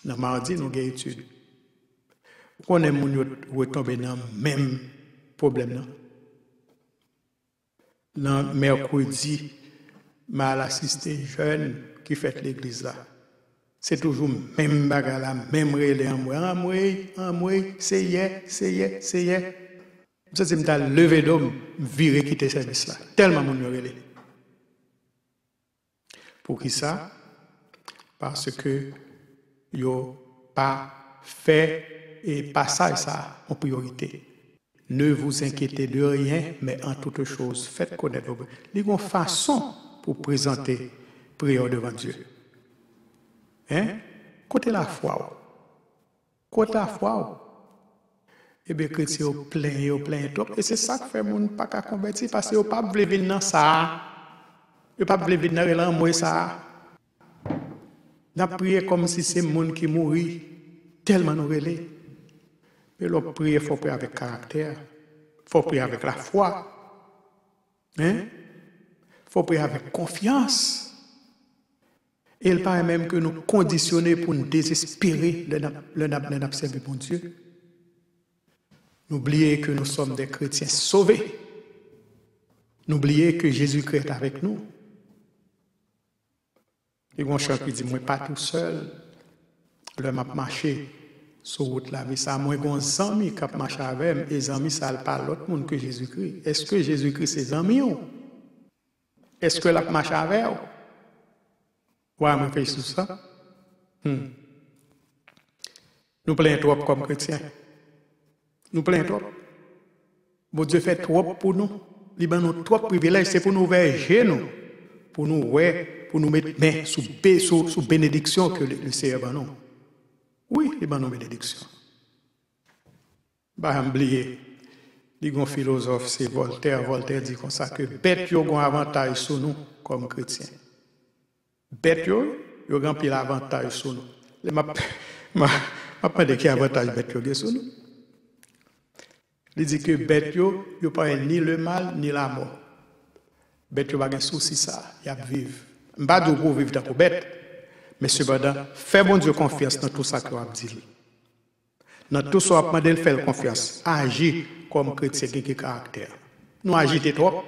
Dans mardi, nous avons étude. On est retombé dans le même problème. Dans mercredi, mal assisté jeune qui fait l'église là. C'est toujours même bagarre là, même relais en moi, c'est hier. Ça c'est me lever d'homme, virer quitter service là. Tellement mon relais. Pour qui ça? Parce que yo pas fait et passage ça en priorité. Ne vous inquiétez de rien, mais en toute chose, faites connaître vos besoins. Il y a une façon pour présenter prière devant Dieu. Côté la foi. Eh bien, chrétien, au plein trop. Et c'est ça que fait mon pas qu'à convertir, parce que pas voulu venir dans ça. Yo pas voulu venir dans moi ça. N'a prié comme si c'est monde qui mourit tellement nous relais. Mais l'on prie, il faut prier avec caractère. Il faut prier avec la foi. Il faut prier avec confiance. Et il paraît même que nous conditionnons pour nous désespérer le servir mon Dieu. N'oubliez que nous sommes des chrétiens sauvés. N'oubliez que Jésus-Christ est avec nous. Et mon chant qui dit, moi pas tout seul, le m'a marché sur route la vie, ça moi gon amis qui marche avec moi, et les amis ça pas l'autre monde que Jésus-Christ. Est-ce que Jésus-Christ c'est amis ou? Est-ce que la marche avec ou? Ouais, moi fais tout ça. Nous plains trop comme chrétiens. Nous plains trop. Bon Dieu fait trop pour nous. Il a nous trop privilèges, c'est pour nous verger nous, pour nous mettre main sous bénédiction que le Seigneur nous. Oui, il a nous bénédiction. Bah oublier. Il y a un philosophe, c'est Voltaire. Voltaire dit comme ça que bête yo gon avantage sur nous comme chrétiens. Bête yo grand pile avantage sur nous. Ma pas de qui avantage bête yo sur nous. Il dit que bête yo pas ni le mal ni la mort. Bête yo pas de souci ça, y a vivre. M'pa de pour vivre dans bête, mais cependant, fais bon Dieu confiance dans tout ça que vous dit. Dans tout ça, vous demandez faire confiance. Agir comme chrétien qui a caractère. Nous agiter trop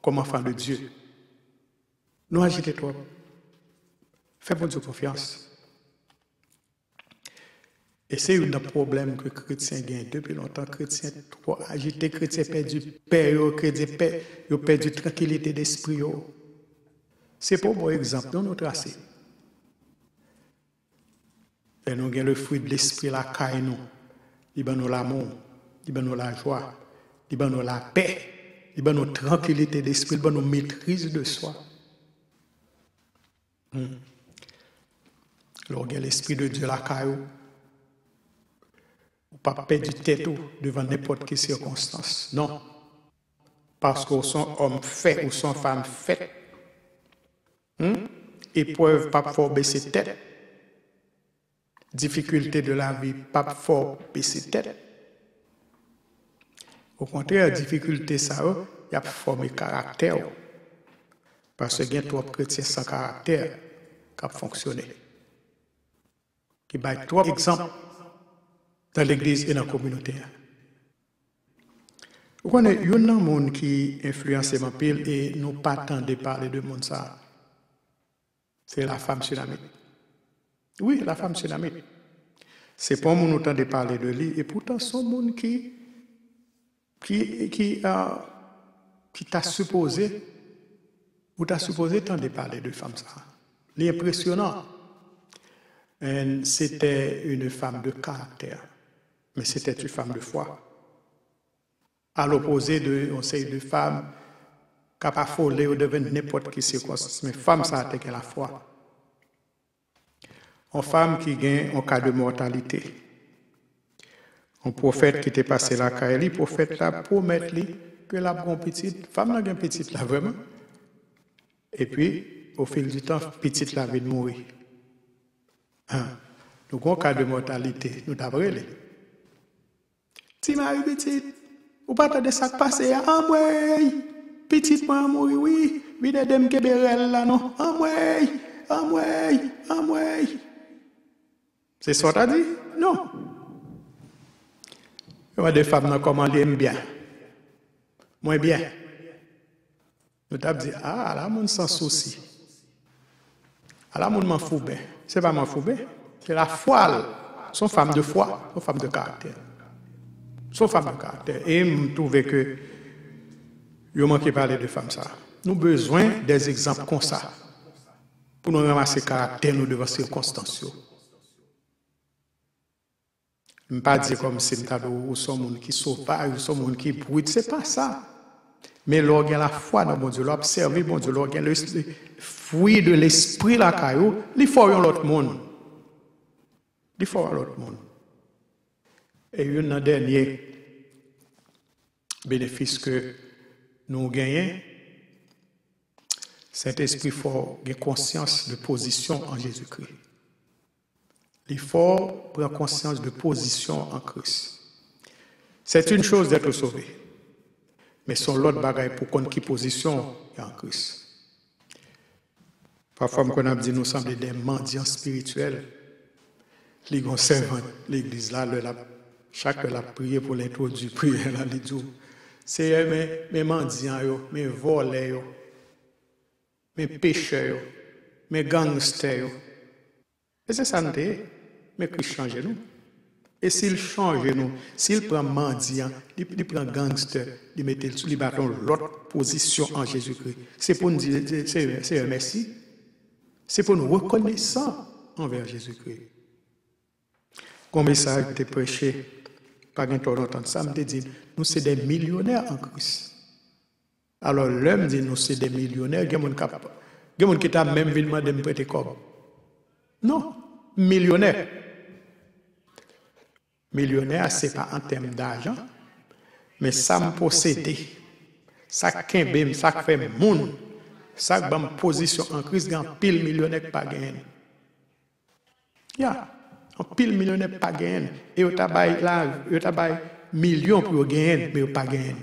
comme enfants de Dieu. Nous agiter trop. Fais bon Dieu confiance. Et c'est un problème que les chrétiens gagnent depuis longtemps. Chrétiens trop agités, chrétiens perdu paix, chrétiens perdu tranquillité d'esprit. C'est pour bon exemple, nous tracer. Et nous avons le fruit de l'esprit, la caille, nous avons l'amour, nous avons la joie, nous avons la paix, nous avons la tranquillité d'esprit, nous avons la maîtrise de soi. Alors, l'esprit de Dieu, la caille, ou pas perdre du tête devant n'importe quelle circonstance. Non. Parce qu'on sont homme fait ou sont femme faite. Épreuve, pas fort baisser tête. Difficulté de la vie, pas fort baisser tête. Au contraire, difficulté ça, il y a formé caractère. Parce qu'il y a trop de chrétiens sans caractère qui ont fonctionné. Qui baillent trois exemples dans l'église et dans la communauté. Vous connaissez, il y a un monde qui influence ma pile et nous pas tant de parler de monde ça. C'est la femme tsunamite. Oui, la femme tsunamite. C'est pas mon temps de parler de lui, et pourtant c'est un monde qui t'a supposé, ou t'a supposé tant de parler de femme ça. L'impressionnant, c'était une femme de caractère, mais c'était une femme de foi. À l'opposé d'un série de femmes capable de voler ou de n'importe quelle circonstance, mais femme ça a été la foi. une femme qui gagne en cas de mortalité. Un prophète qui était passé là, le prophète là promet que la petite femme n'a une petite là vraiment. Et puis, au fil du temps, petite là vient mourir. Donc, en cas de mortalité, nous t'avons relé. Si ma petite, ou pas de ça passer, petite moi mourir, oui, vide dem keberel là, non, C'est ça que tu as dit? Non. Il y a des femmes qui aiment bien. Moins bien. Nous t'avons dit, là, mon sans souci. Là, mon m'en fout bien. C'est pas m'en fout bien. C'est la foi. Sont femmes de foi, sont femmes de caractère. Sont femmes de caractère. Et je trouve que je manque de parler de femmes ça. Nous avons besoin des exemples comme ça. Pour nous ramasser le caractère, nous devons circonstances. Je ne pas dire comme si nous sommes qui sauvages, nous sommes qui brutes. Ce n'est pas ça. Mais l'organe la foi dans mon Dieu, l'observer, mon Dieu, l'organe le fruit de l'esprit la caillou, il faut l'autre monde. Il faut l'autre monde. Et un dernier bénéfice que nous gagnons, cet esprit fort a conscience de position en Jésus-Christ. L'effort prend conscience de position en Christ. C'est une chose d'être sauvé, mais son l'autre bagaille pour qu'on qui position en Christ. Parfois, on a dit nous sommes des mendiants spirituels. Les grands servants, l'église là, chaque l'a prié pour l'introduire, prier là, les jours. C'est mes mendiants, mes voleurs, mes pécheurs, mes gangsters. Et c'est ça, mais Christ change nous. Et s'il change nous, s'il prend mendiant, il prend gangster, il met le bâton l'autre position en Jésus-Christ. C'est pour nous dire, c'est un merci. C'est pour nous reconnaissant envers Jésus-Christ. Comme message était prêché par un temps d'entendre ça, me dit, nous sommes des millionnaires en Christ. Alors l'homme dit, nous sommes des millionnaires, il y a des gens qui t'a même vu demander de me prêter comme. Non, millionnaire. Millionnaire, ce n'est pas en termes d'argent, mais ça me possède. Ça kembe, ça fait monde. Ça qui me position en Christ, il y a un pile millionnaire pas gagné. Un pile millionnaire pas gagné. Et il y a millions pour gagner, mais il pas gagné.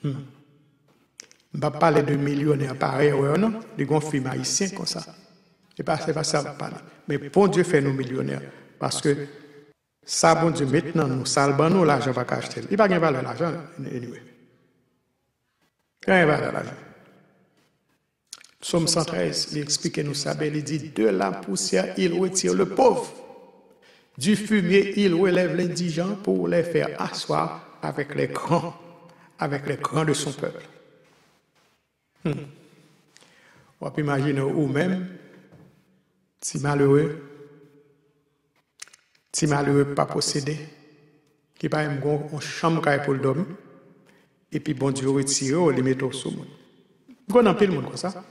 Je ne vais pas parler de millionnaires pareil, non? Des grands films haïtiens comme ça. Ce n'est pas ça que je vais parler. Mais bon Dieu fait nous millionnaires. Parce que ça, bon Dieu, maintenant, nous salvons nous l'argent pour acheter. Il n'y a pas de valeur l'argent, anyway. Il n'y a pas de valeur l'argent. Psaume 113, il explique nous ça, il dit, de la poussière, il retire le pauvre. Du fumier, il relève l'indigent pour les faire asseoir avec les grands de son peuple. On peut imaginer ou-même, si malheureux pas possédé, qui pas une chambre pour le dormir, et puis bon Dieu retire, les met au sous. On a pile monde comme ça.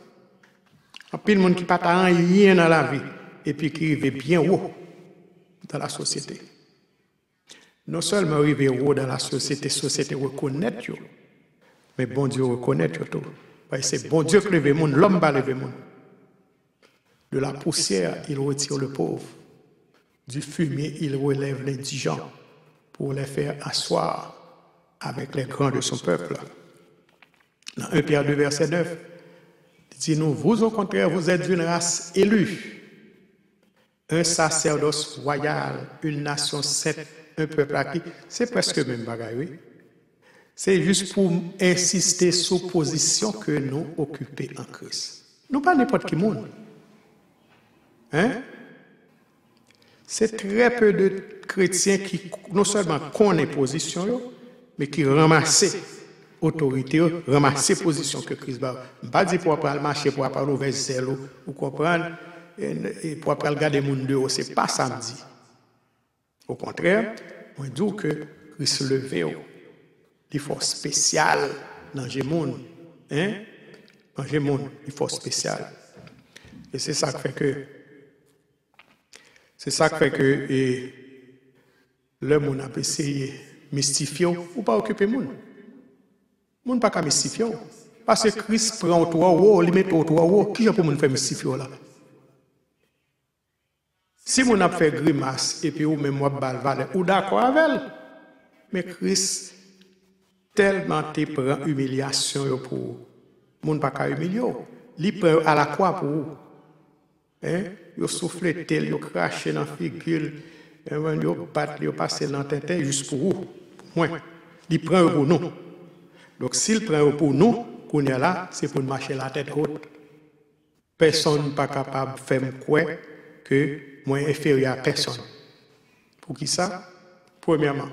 Un pile monde qui pas rien dans la vie, et puis qui arrive bien haut dans la société. Non seulement arriver haut dans la société reconnaît, mais bon Dieu reconnaît tout. C'est bon Dieu qui lève le monde, l'homme va lever le monde. De la poussière, il retire le pauvre. Du fumier, il relève l'indigent pour les faire asseoir avec les grands de son peuple. Dans 1 Pierre 2, verset 9, il dit, nous, vous au contraire, vous êtes une race élue, un sacerdoce royal, une nation sainte, un peuple acquis. C'est presque le même bagaille, oui. C'est juste pour insister sur la position que nous occupons en Christ. Nous pas n'importe qui monde. Hein? C'est très peu de chrétiens qui non seulement connaissent position, mais qui ramassent autorité, ramassent position que Christ va. Pas dire pour pas marcher, pour pas ouvrir zèle, ou comprendre, et pour pas regarder le monde dehors, c'est pas samedi. Au contraire, on dit que Christ levé, il faut spécial dans le monde, hein? Dans le monde, il faut spécial. Et c'est ça qui fait que C'est ça qui fait que le monde a essayé de mystifier ou pas occuper le monde. Le monde n'a pas qu'à mystifier. Parce que Christ prend autour, il met autour, qui peut faire mystifier là? Si on a fait grimace et puis ou même moi balval, ou d'accord avec elle, mais Christ tellement te prend humiliation pour vous. Moun pas ka humilier. Li prend à la croix pour vous. Hein? Yo souffle tel, yo craché dans figure, yo bat, yo passé dans tête juste pour vous. Moi, il prend pour nous. Donc s'il prend pour nous, qu'on est là, c'est pour marcher la tête haute. Personne n'est pas capable de faire quoi que moi inférieur à personne. Pour qui ça? Premièrement,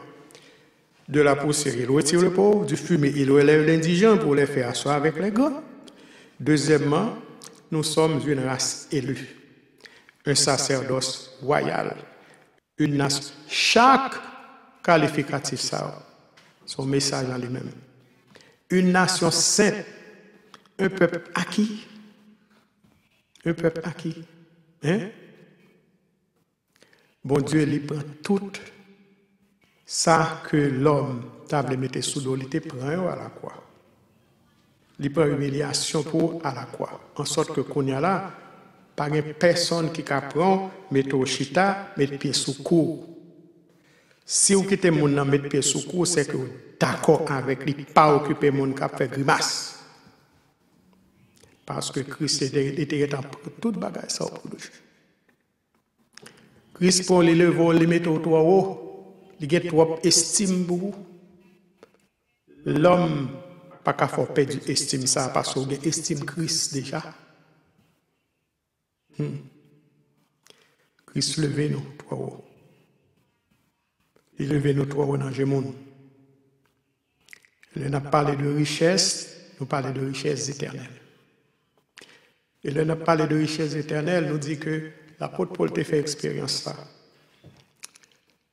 de la poussière, il retire le pauvre, du fumier, il relève l'indigent pour les faire asseoir avec les grands. Deuxièmement, nous sommes une race élue, un sacerdoce royal, une nation. Chaque qualificatif, ça, son message en lui-même. Une nation sainte, un peuple acquis. Un peuple acquis. Hein? Bon Dieu, il prend tout ça que l'homme table mettre sous l'eau, il te prend à la croix. Il prend humiliation pour à la croix. En sorte que qu'on y a là, pas une personne qui prend, mettre au chita, mettre pied sous cou. Si vous quittez mon nom, mettre pied sous cou, c'est que vous êtes d'accord avec lui, pas occuper mon cap fait grimace. Parce que Christ était en toute bagaille ça pour nous. Christ pour les lever, les mettre au toit. Il y a trop estime pour vous. L'homme pas qu'à faire perdre estime ça parce qu'il a estime Christ déjà. Christ levez nous trois hauts. Il levez nous trois hauts dans le monde. Il a parlé de richesse, nous parlons de richesse éternelle. Il a parlé de richesse éternelle, nous dit que l'apôtre Paul t'a fait expérience ça.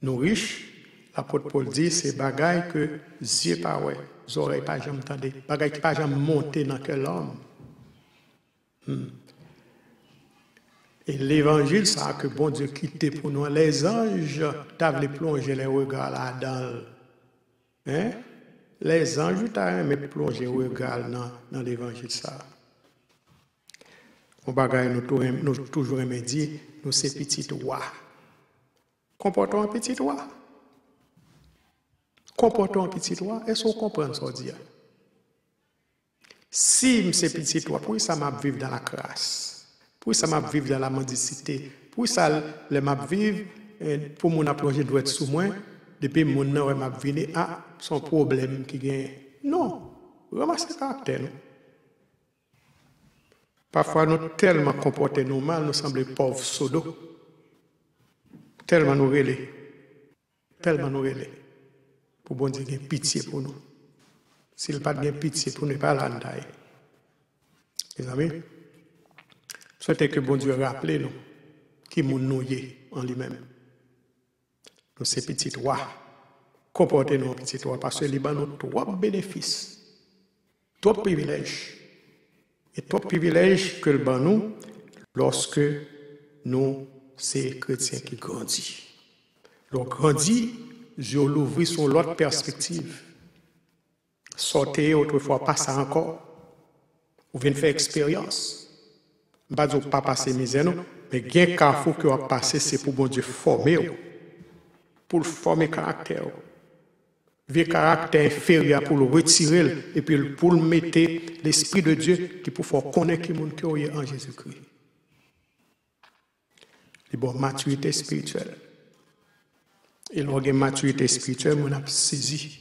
Nous riches, l'apôtre Paul dit, c'est bagaille que yeux pas ouais, oreilles pas jamais entendu, bagaille qui pas jamais monté dans quel homme. Et l'évangile, ça que bon Dieu quitté pour nous, les anges t'avaient plongé les regards là-dedans. Hein? Les anges t'avaient plongé les regards dans l'évangile, ça. On bagaille nous toujours aimé dire, nous c'est petit roi. Comportons un petit roi. Comportons un petit roi. Est-ce qu'on comprend ça dire? Si c'est petit roi, pour ça m'a vivre dans la crasse. Pour ça m'a vivre dans la mendicité. Pour ça m'a vivre pour mon plongé doit être sous moi. Depuis mon nom m'a venu à son problème qui gagne. Non, ramassez le caractère. Parfois, nous tellement comportés nous mal, nous semblons pauvres sodos. Tellement nous relais. Tellement nous relais. Pour bon Dieu, il y a pitié pour nous. S'il n'y a pas de pitié pour nous, pas l'andaille. Les amis, souhaitez que bon Dieu rappelle nous qui nous nouillé en lui-même. Nous, ces petits rois. Comportez-nous en petits rois parce que les nous trois bénéfices, trois privilèges. Et trois privilèges que le ban nous lorsque nous, ces chrétiens qui grandissent. Donc, grandit, je l'ouvre sur l'autre perspective. Sortez autrefois, pas ça encore. Vous venez faire expérience. Je ne vais pas passer misère, mais bien carrefour que vous avez passé, c'est pour bon Dieu former. Pour former caractère. Vieux caractère inférieur pour le retirer et puis pour le mettre l'Esprit de Dieu qui pour faire connaître qui monde qui est en Jésus-Christ. Et bon, maturité spirituelle. Et lorsque maturité spirituelle, on a saisi.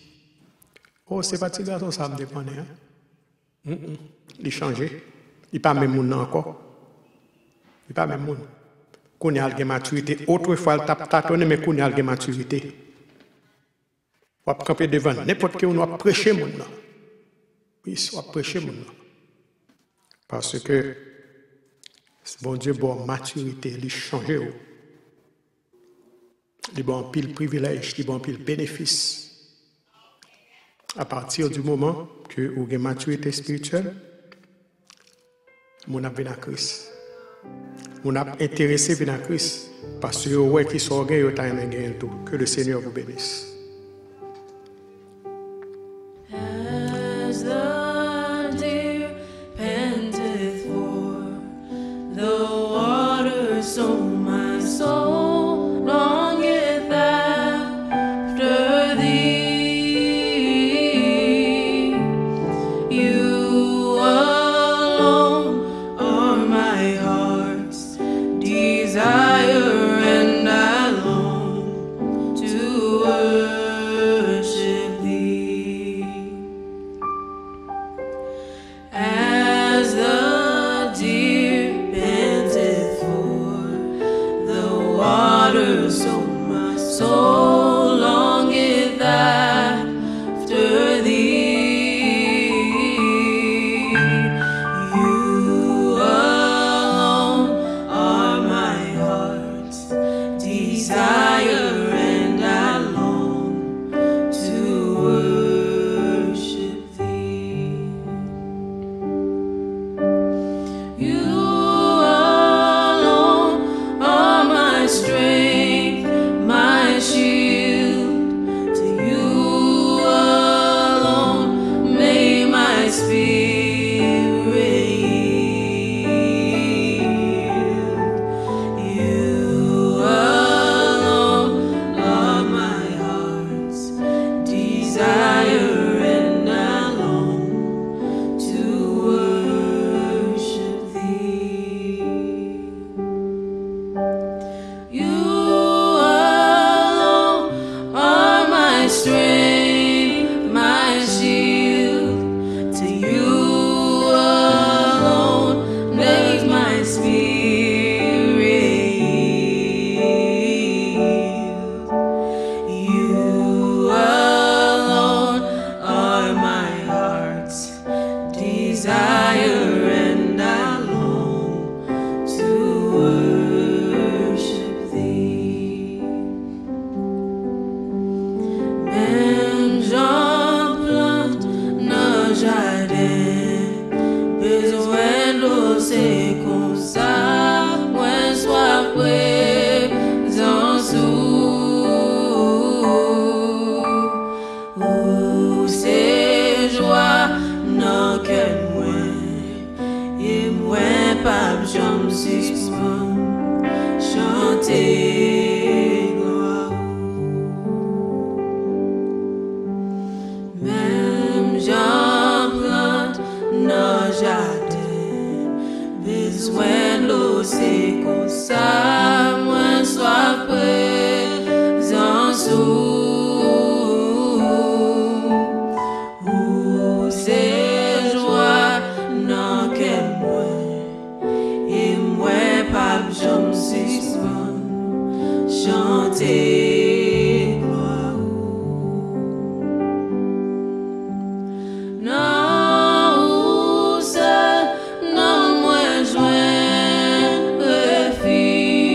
Oh, c'est pas petit garçon, ça me dépend. Il a changé. Il n'est pas même monde encore. Il n'est pas même monde. Qu'on a une maturité. Autrefois, il tape tâtonner, mais qu'on a une maturité. On va camper devant n'importe qui, on va prêcher mon nom. Oui, on va prêcher mon nom. Parce que, bon Dieu, bon maturité, il change. Il bon pile privilège, il bon pile bénéfice. À partir du moment que vous avez une maturité spirituelle, mon appel à Christ. on a intéressé par Christ parce que ouais qui sont gain yo ta gain tout. Que le Seigneur vous bénisse. As the deer panteth for the water, so my soul longeth after thee. You alone are my heart's desire, and I long to worship thee. As the deer panteth for the water, so my soul longeth after thee. You alone are my heart's desire, and I long to worship thee. You alone are my strength, my shield. To you alone may my spirit yield. You alone are my heart's desire, and I long to worship thee. You alone are my strength, my shield. To you alone makes my spirit yield. You alone are my heart's desire, and I long to worship thee. Même j'en plante nos jardins, besoin d'eau, c'est comme ça, moi sois présent sous. C'est joie, non que moi, et moi pas j'en suspends, chanter gloire. Même j'en plante nos jardins, besoin d'eau, c'est comme ça, moi sois présent sous. C'est joie, non que moi, et moi pas j'en suspends, chanter gloire. Non, ou seul, non, moi joindre refuge.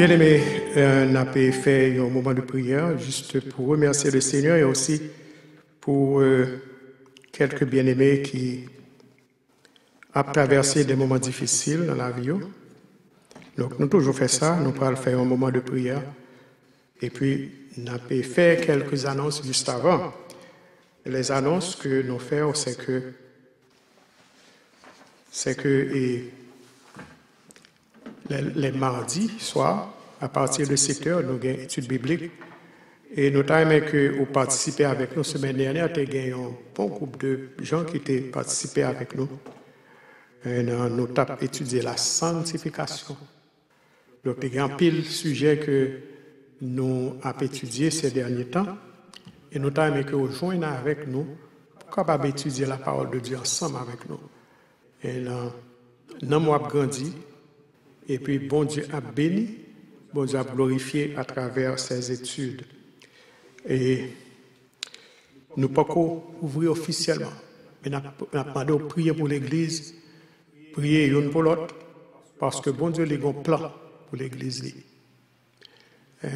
Bien-aimés, on a fait un moment de prière juste pour remercier le Seigneur et aussi pour quelques bien-aimés qui ont traversé des moments difficiles dans la vie. Donc, nous toujours fait ça, nous allons faire un moment de prière. Et puis, on a fait quelques annonces juste avant. Les annonces que nous faisons, c'est que les mardis soirs, à partir de 7 heures, nous avons une étude biblique. Et nous avons aimé que vous participez avec nous. Semaine dernière, nous avons un bon groupe de gens qui ont participé avec nous. Et nous avons étudié la sanctification. Donc, il y a un pile sujet que nous avons étudié ces derniers temps. Et nous avons aimé que vous joignez avec nous pour capable étudier la parole de Dieu ensemble avec nous. Et nous avons grandi. Et puis, bon Dieu a béni, bon Dieu a glorifié à travers ces études. Et nous ne pouvons pas ouvrir officiellement, mais nous avons demandé de prier pour l'Église, prier l'une pour l'autre, parce que bon Dieu a un plan pour l'Église. Et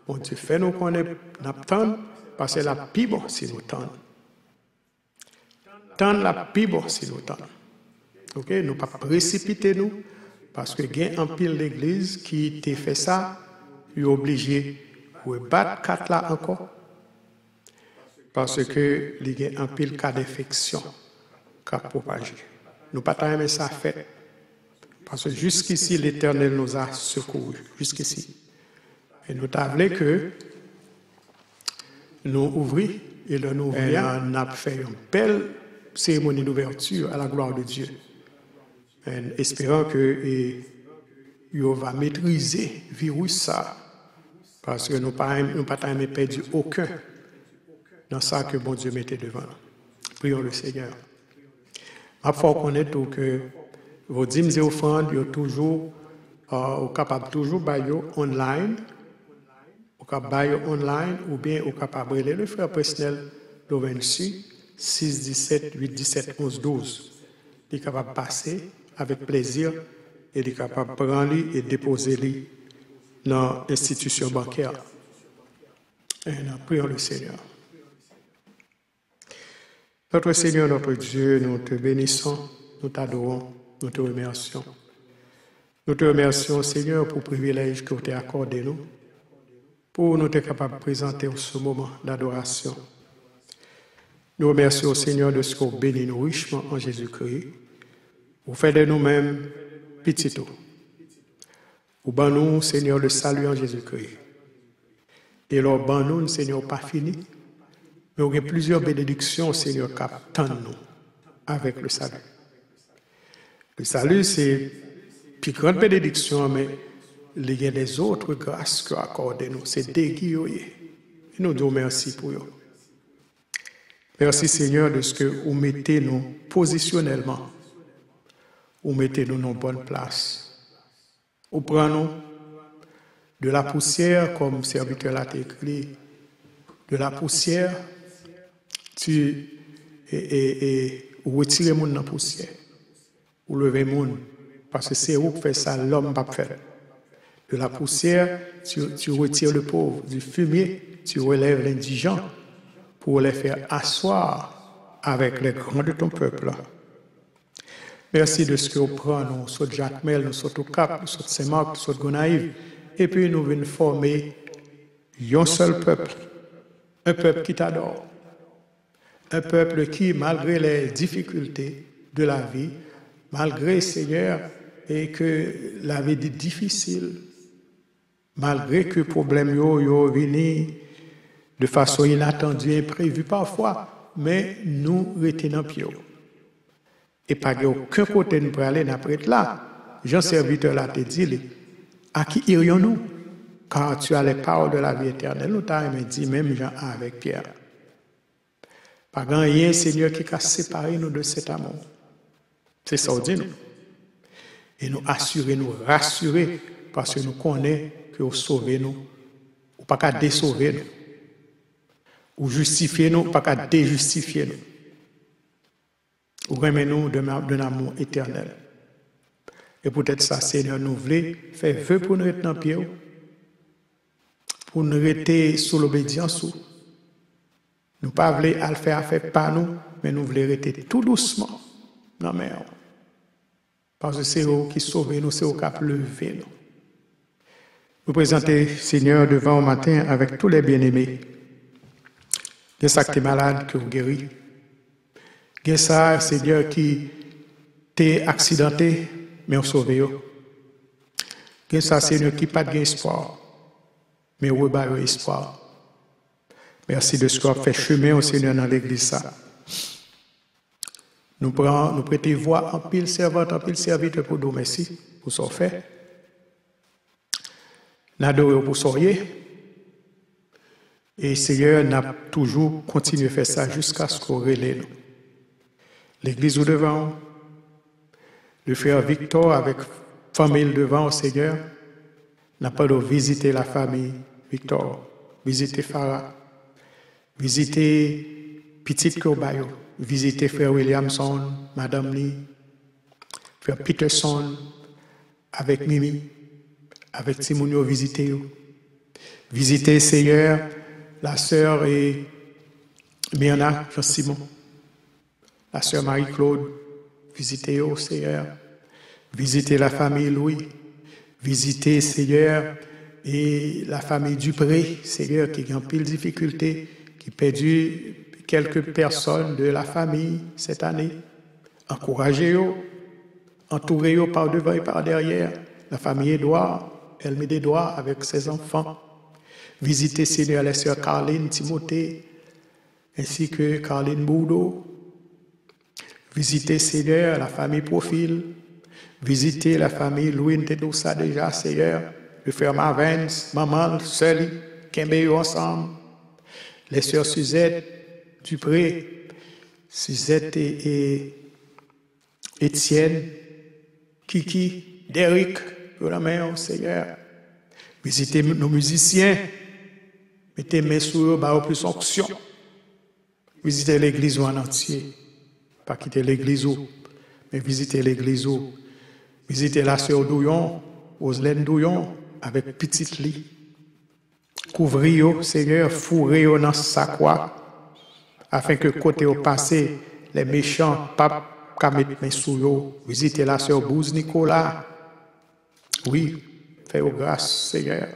bon Dieu fait nous connaître, nous attendons, parce que la plus bon si nous attendons. Tant la plus bon si nous attendons. Ok, nous ne pouvons pas précipiter nous. Parce que il y a un pile l'église qui t'a fait ça, il est obligé de battre 4 là encore. Parce que il y a un pile cas d'infection qui a propagé. Nous ne pouvons pas aimer ça fait. Parce que jusqu'ici, l'Éternel nous a secourus. Jusqu'ici. Et nous avons que nous ouvrions et nous ouvrions, on a fait une belle cérémonie d'ouverture à la gloire de Dieu. En espérant que vous va maîtriser le virus ça, parce que nous n'avons pas perdu aucun dans ça que bon Dieu mettait devant nous. Prions le Seigneur. Il faut reconnaître que vos dîmes et offrandes, vous toujours capable toujours bailler online, vous capable online ou bien vous capable le frère personnel Lovency 6 17 8 17 11 12. Il est capable de passer avec plaisir et il est capable de prendre et déposer dans l'institution bancaire. Et nous prions le Seigneur. Notre Seigneur, notre Dieu, nous te bénissons, nous t'adorons, nous te remercions. Nous te remercions, Seigneur, pour le privilège que tu as accordé nous, pour nous être capables de présenter ce moment d'adoration. Nous remercions, Seigneur, de ce que vous bénissez nous richement en Jésus-Christ. Vous faites de nous-mêmes petits. Vous ban nous, Seigneur, le salut en Jésus-Christ. Et alors, ban nous, Seigneur, pas fini. Mais il y a plusieurs bénédictions, Seigneur, qui attendent nous avec le salut. Le salut, c'est la plus grande bénédiction, mais il y a des autres grâces que accordez nous. C'est déguisé. Et nous disons merci pour eux. Merci, Seigneur, de ce que vous mettez nous positionnellement. Vous mettez-nous dans une bonne place. Vous prenez de la poussière, comme serviteur l'a écrit, de la poussière, vous retirez le monde dans la poussière. Vous levez le monde, parce que c'est vous qui faites ça, l'homme ne peut pas faire. De la poussière, tu retires le pauvre. Du fumier, tu relèves l'indigent pour les faire asseoir avec les grands de ton peuple. Merci de ce que vous prenez, nous sommes Jacmel, nous sommes au Cap, nous sommes Saint-Marc, nous sommes Gonaïve, et puis nous venons former un seul peuple, un peuple qui t'adore, un peuple qui, malgré les difficultés de la vie, malgré, Seigneur, et que la vie est difficile, malgré que les problèmes viennent de façon inattendue, imprévue parfois, mais nous retenons pied. Et pas aucun côté nous pour aller après là. Jean serviteur là te dit, à qui irions-nous? Car tu as les paroles de la vie éternelle. Nous t'avons dit même Jean avec Pierre. Pas grand rien, Seigneur, qui a séparé nous de cet amour. C'est ça, on dit nous. Et nous assurer, nous rassurer, parce que nous connaissons que vous sauvez nous, ou pas qu'à désauver nous, ou justifier nous, ou pas qu'à déjustifier nous. Ou remet-nous d'un amour éternel. Et peut-être ça, Seigneur, nous voulons faire vœu pour nous rester dans le pied, pour nous rester sous l'obédience. Nous ne voulons pas le faire affaire par nous, mais nous voulons rester tout doucement dans la mer. Parce que c'est eux qui sauvent nous, c'est eux qui lever nous. Nous présentons, Seigneur, devant au matin avec tous les bien-aimés. Il y a ça qui est malade, que vous guéris. Il y a ça, Seigneur, qui t'est accidenté, mais on sauve. Il y a ça, Seigneur, qui n'a pas d'espoir, mais on a espoir. Merci de ce qu'on fait chemin au Seigneur dans l'église. Ça. Nous prêtons voix en pile servante, en pile serviteur pour nous. Merci pour ce qu'on fait. Nous adorons pour soyez. Et Seigneur n'a toujours continué à faire ça jusqu'à ce qu'on relève nous. L'église au devant, le frère Victor avec famille devant, Seigneur, n'a pas de visiter la famille Victor, visiter Farah, visiter Petite Corbayo, visiter frère Williamson, Madame Lee, frère Peterson, avec Mimi, avec Timonio, visiter. Visiter, Seigneur, la sœur et Myrna, Jean-Simon, la sœur Marie-Claude, visitez au Seigneur, visitez la famille Louis, visitez Seigneur et la famille Dupré, Seigneur qui a en pile difficulté, qui a perdu quelques personnes de la famille cette année. Encouragez-vous, entourez-vous par devant et par derrière, la famille Édouard, elle met des doigts avec ses enfants. Visitez, Seigneur, les sœurs Carline, Timothée, ainsi que Carline Bourdeau. Visitez, Seigneur, la famille Profil. Visitez la famille Louis Ntedosa déjà, Seigneur. Le frère Marvens, maman, Sally, Kembeyo ensemble. Les sœurs Suzette, Dupré, Suzette et Étienne, Kiki, Derrick, pour la main, Seigneur. Visitez nos musiciens. Mettez mes sur eux, bah, plus onction. Visitez l'église en entier. Pas quitter l'église, mais visitez l'église. Visitez la sœur Douillon, Roselène Douillon, avec petite lit. Couvrez-vous, Seigneur, fourrez-vous dans sa croix, afin que côté au passé, les méchants papes mettent mes sous eux. Visitez la sœur Bouze Nicolas. Oui, faites grâce, Seigneur.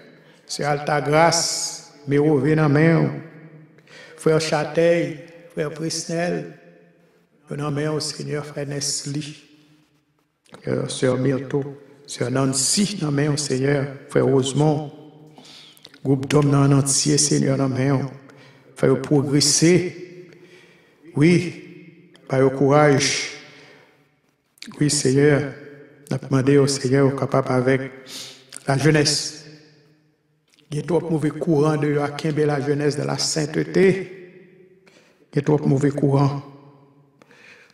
C'est alta grâce. Mais au main, frère Châteil, frère Prisnel, au Seigneur, frère Nesli, sœur Myrto, sœur Nancy, au Seigneur, frère Rosemont, groupe d'hommes dans entier, Seigneur, frère progresser, oui, par le courage, oui, Seigneur, nous demandé au Seigneur, capable avec la jeunesse. Il y a trop de mauvais courants de la jeunesse de la sainteté. Il y a trop de mauvais courants.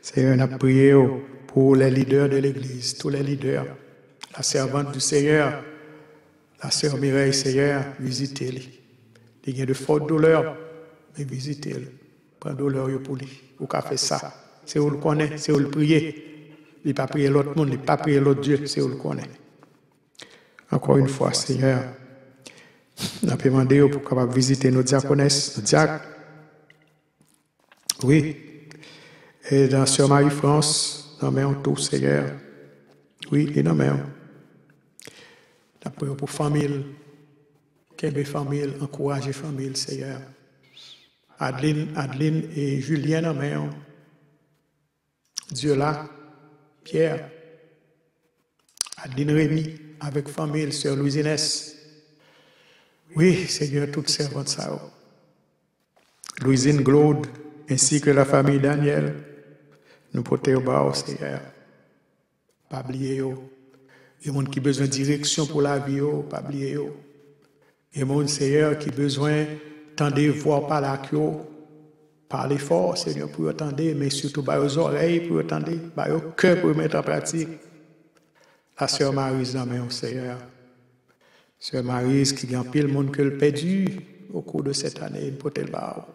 Seigneur, on a prié pour les leaders de l'Église, tous les leaders, la servante du Seigneur, la sœur Mireille, Seigneur, visitez-les. Il y a de fortes douleurs, mais visitez-les. Prends douleur pour lui. Vous avez fait ça. C'est où le connaît, c'est où le prier. Il n'a pas prié l'autre monde, il n'a pas prié l'autre Dieu, c'est où le connaît. Encore une fois, Seigneur, on a demandé pour capable visiter nos diaconesses, nos diacres. Oui. Et dans Sœur Marie-France, nous avons tout, Seigneur. Oui, et nous avons. Nous prions pour famille, qu'aimer famille, encourager famille, Seigneur. Adeline et Julien, nous avons. Dieu là, Pierre. Adeline Rémy, avec famille, Sœur Louise Inès. Oui, Seigneur, toutes servantes ça. Louisine Glaude, ainsi que la famille Daniel, nous portons au bas, Seigneur. Pas oublier. Il y a des gens qui ont besoin de direction pour la vie, pas oublier. Il y a des gens, Seigneur, qui ont besoin d'entendre voir par la queue, parler fort, Seigneur, pour entendre, mais surtout par les oreilles, pour entendre, par le cœur, pour mettre en pratique. La sœur Maryse, dans main, Seigneur. Sœur Maryse, qui a un pile monde que le perdu au cours de cette année, une potelle barre.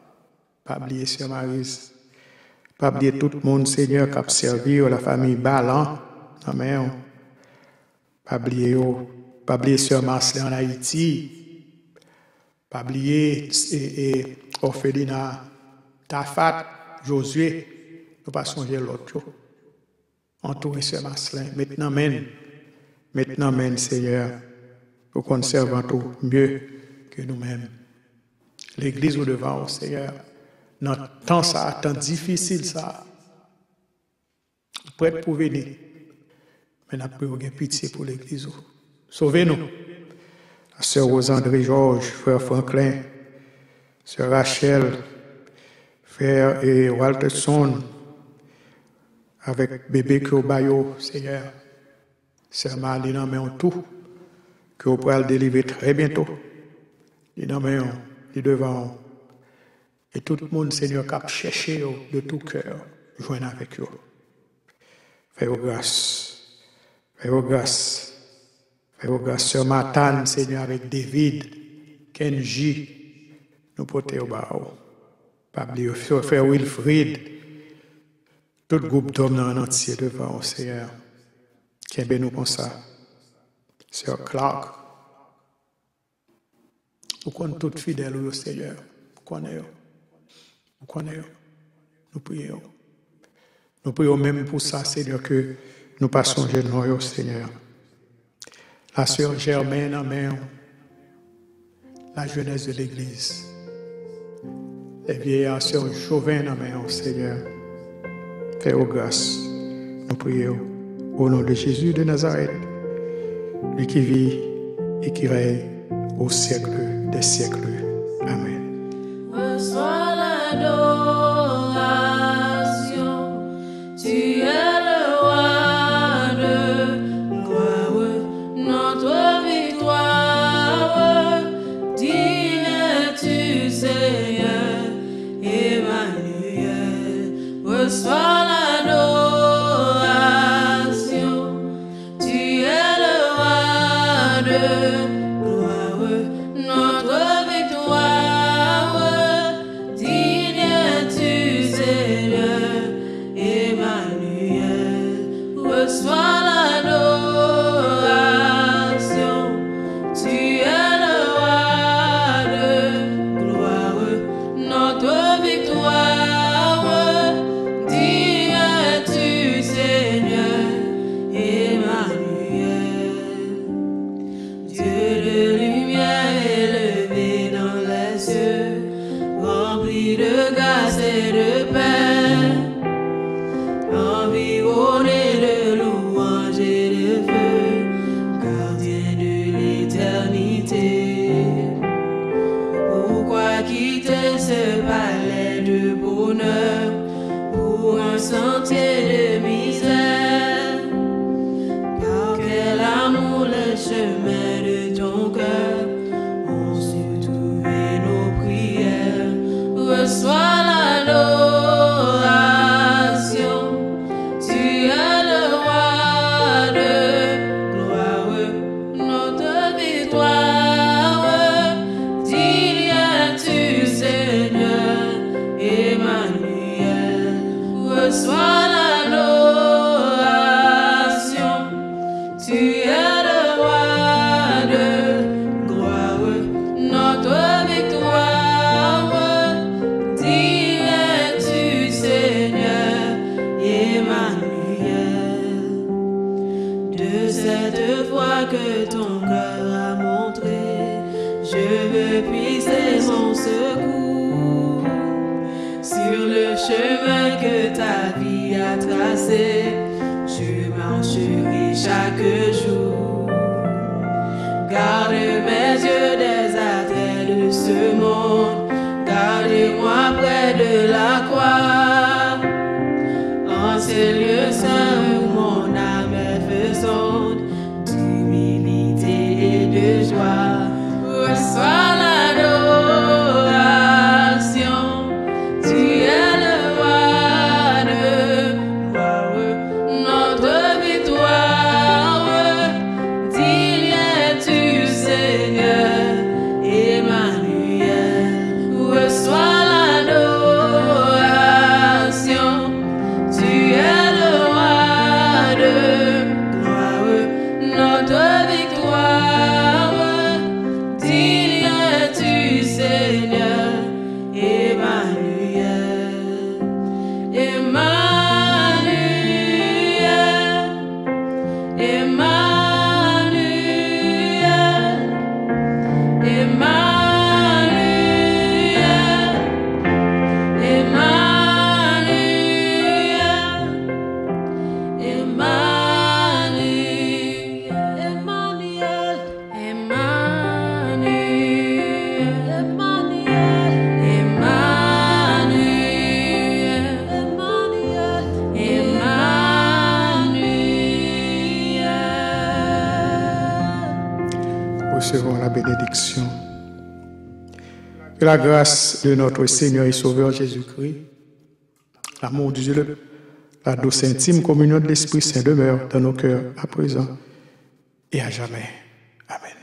Pas oublier, Sœur Maryse. Pas oublier tout le monde, Seigneur, qui a servi la famille Ballan. Amen. Pas oublier Sœur Marcelin en Haïti. Pas oublier Orphelina Tafat, Josué. Nous pas songer l'autre. Entourer Sœur Marcelin. Maintenant, Seigneur, pour qu'on serve tout mieux que nous-mêmes. L'Église au devant, Seigneur, notre temps, ça, temps difficile, ça. Prêt pour venir. Mais nous avons pitié pour l'Église. Sauvez-nous. La sœur Rosandrie Georges, frère Franklin, sœur Rachel, frère et Walterson, avec bébé Kobayo, Seigneur. Sœur Marlene, mais en tout, que vous pourrez le délivrer très bientôt. Il en met devant. Et tout le monde, Seigneur, qui a cherché de tout cœur, joindre avec eux. Fais-vous grâce. Fais-vous grâce. Fais-vous grâce. Sœur Matane, Seigneur, avec David, Kenji, nous porter au bas. Pas oublier, frère Wilfried, tout le groupe d'hommes en entier devant, Seigneur. Qui est nous comme ça. Sœur Clark. Nous connaissons tout fidèle au Seigneur. Nous connaissons. Nous prions. Nous prions même pour ça, Seigneur, que nous passons genoux au Seigneur. La sœur Germaine, amen. La jeunesse de l'Église. Les vieillards, sœur Chauvin, amen, Seigneur. Fais-nous grâce. Nous prions au nom de Jésus de Nazareth, lui qui vit et qui règne au siècle des siècles. Amen. Reçois l'adoration, tu es le roi de gloire, notre victoire. Digne es-tu, Seigneur, Emmanuel. Reçois l'adoration, tu es le roi de gloire, notre victoire. Digne es-tu, Seigneur, Emmanuel. Reçois l'adoration, tu es le roi de gloire, notre victoire. Digne es-tu, Seigneur, Emmanuel. Dieu de lumière élevé dans les cieux, rempli de grâce et de paix, environné de louanges et de feu, gardien de l'éternité. Pourquoi quitter ce palais de bonheur pour un sentier de misère? Par quel amour le chemin de ton cœur ont su trouver nos prières. Reçois l'adoration, tu es le roi de gloire, notre victoire. Digne es-tu, Seigneur, Emmanuel. Reçois l'adoration, tu es le roi de gloire, notre victoire. Digne es-tu, Seigneur, Emmanuel. De cette foi que ton cœur a montré, je veux puiser mon secours sur le chemin que ta vie a tracé. Je marcherai chaque jour. Garde mes yeux des attraits de ce monde. Gardez-moi près de la croix. En ces lieux saints où mon âme est faisante d'humilité et de joie. Reçois l'adoration, tu es le roi de gloire, notre victoire. Digne es-tu, Seigneur, Emmanuel. Reçois l'adoration, tu es le roi de gloire, notre recevons la bénédiction. Que la grâce de notre Seigneur et Sauveur Jésus-Christ, l'amour de Dieu, la douce intime communion de l'Esprit Saint demeure dans nos cœurs à présent et à jamais. Amen.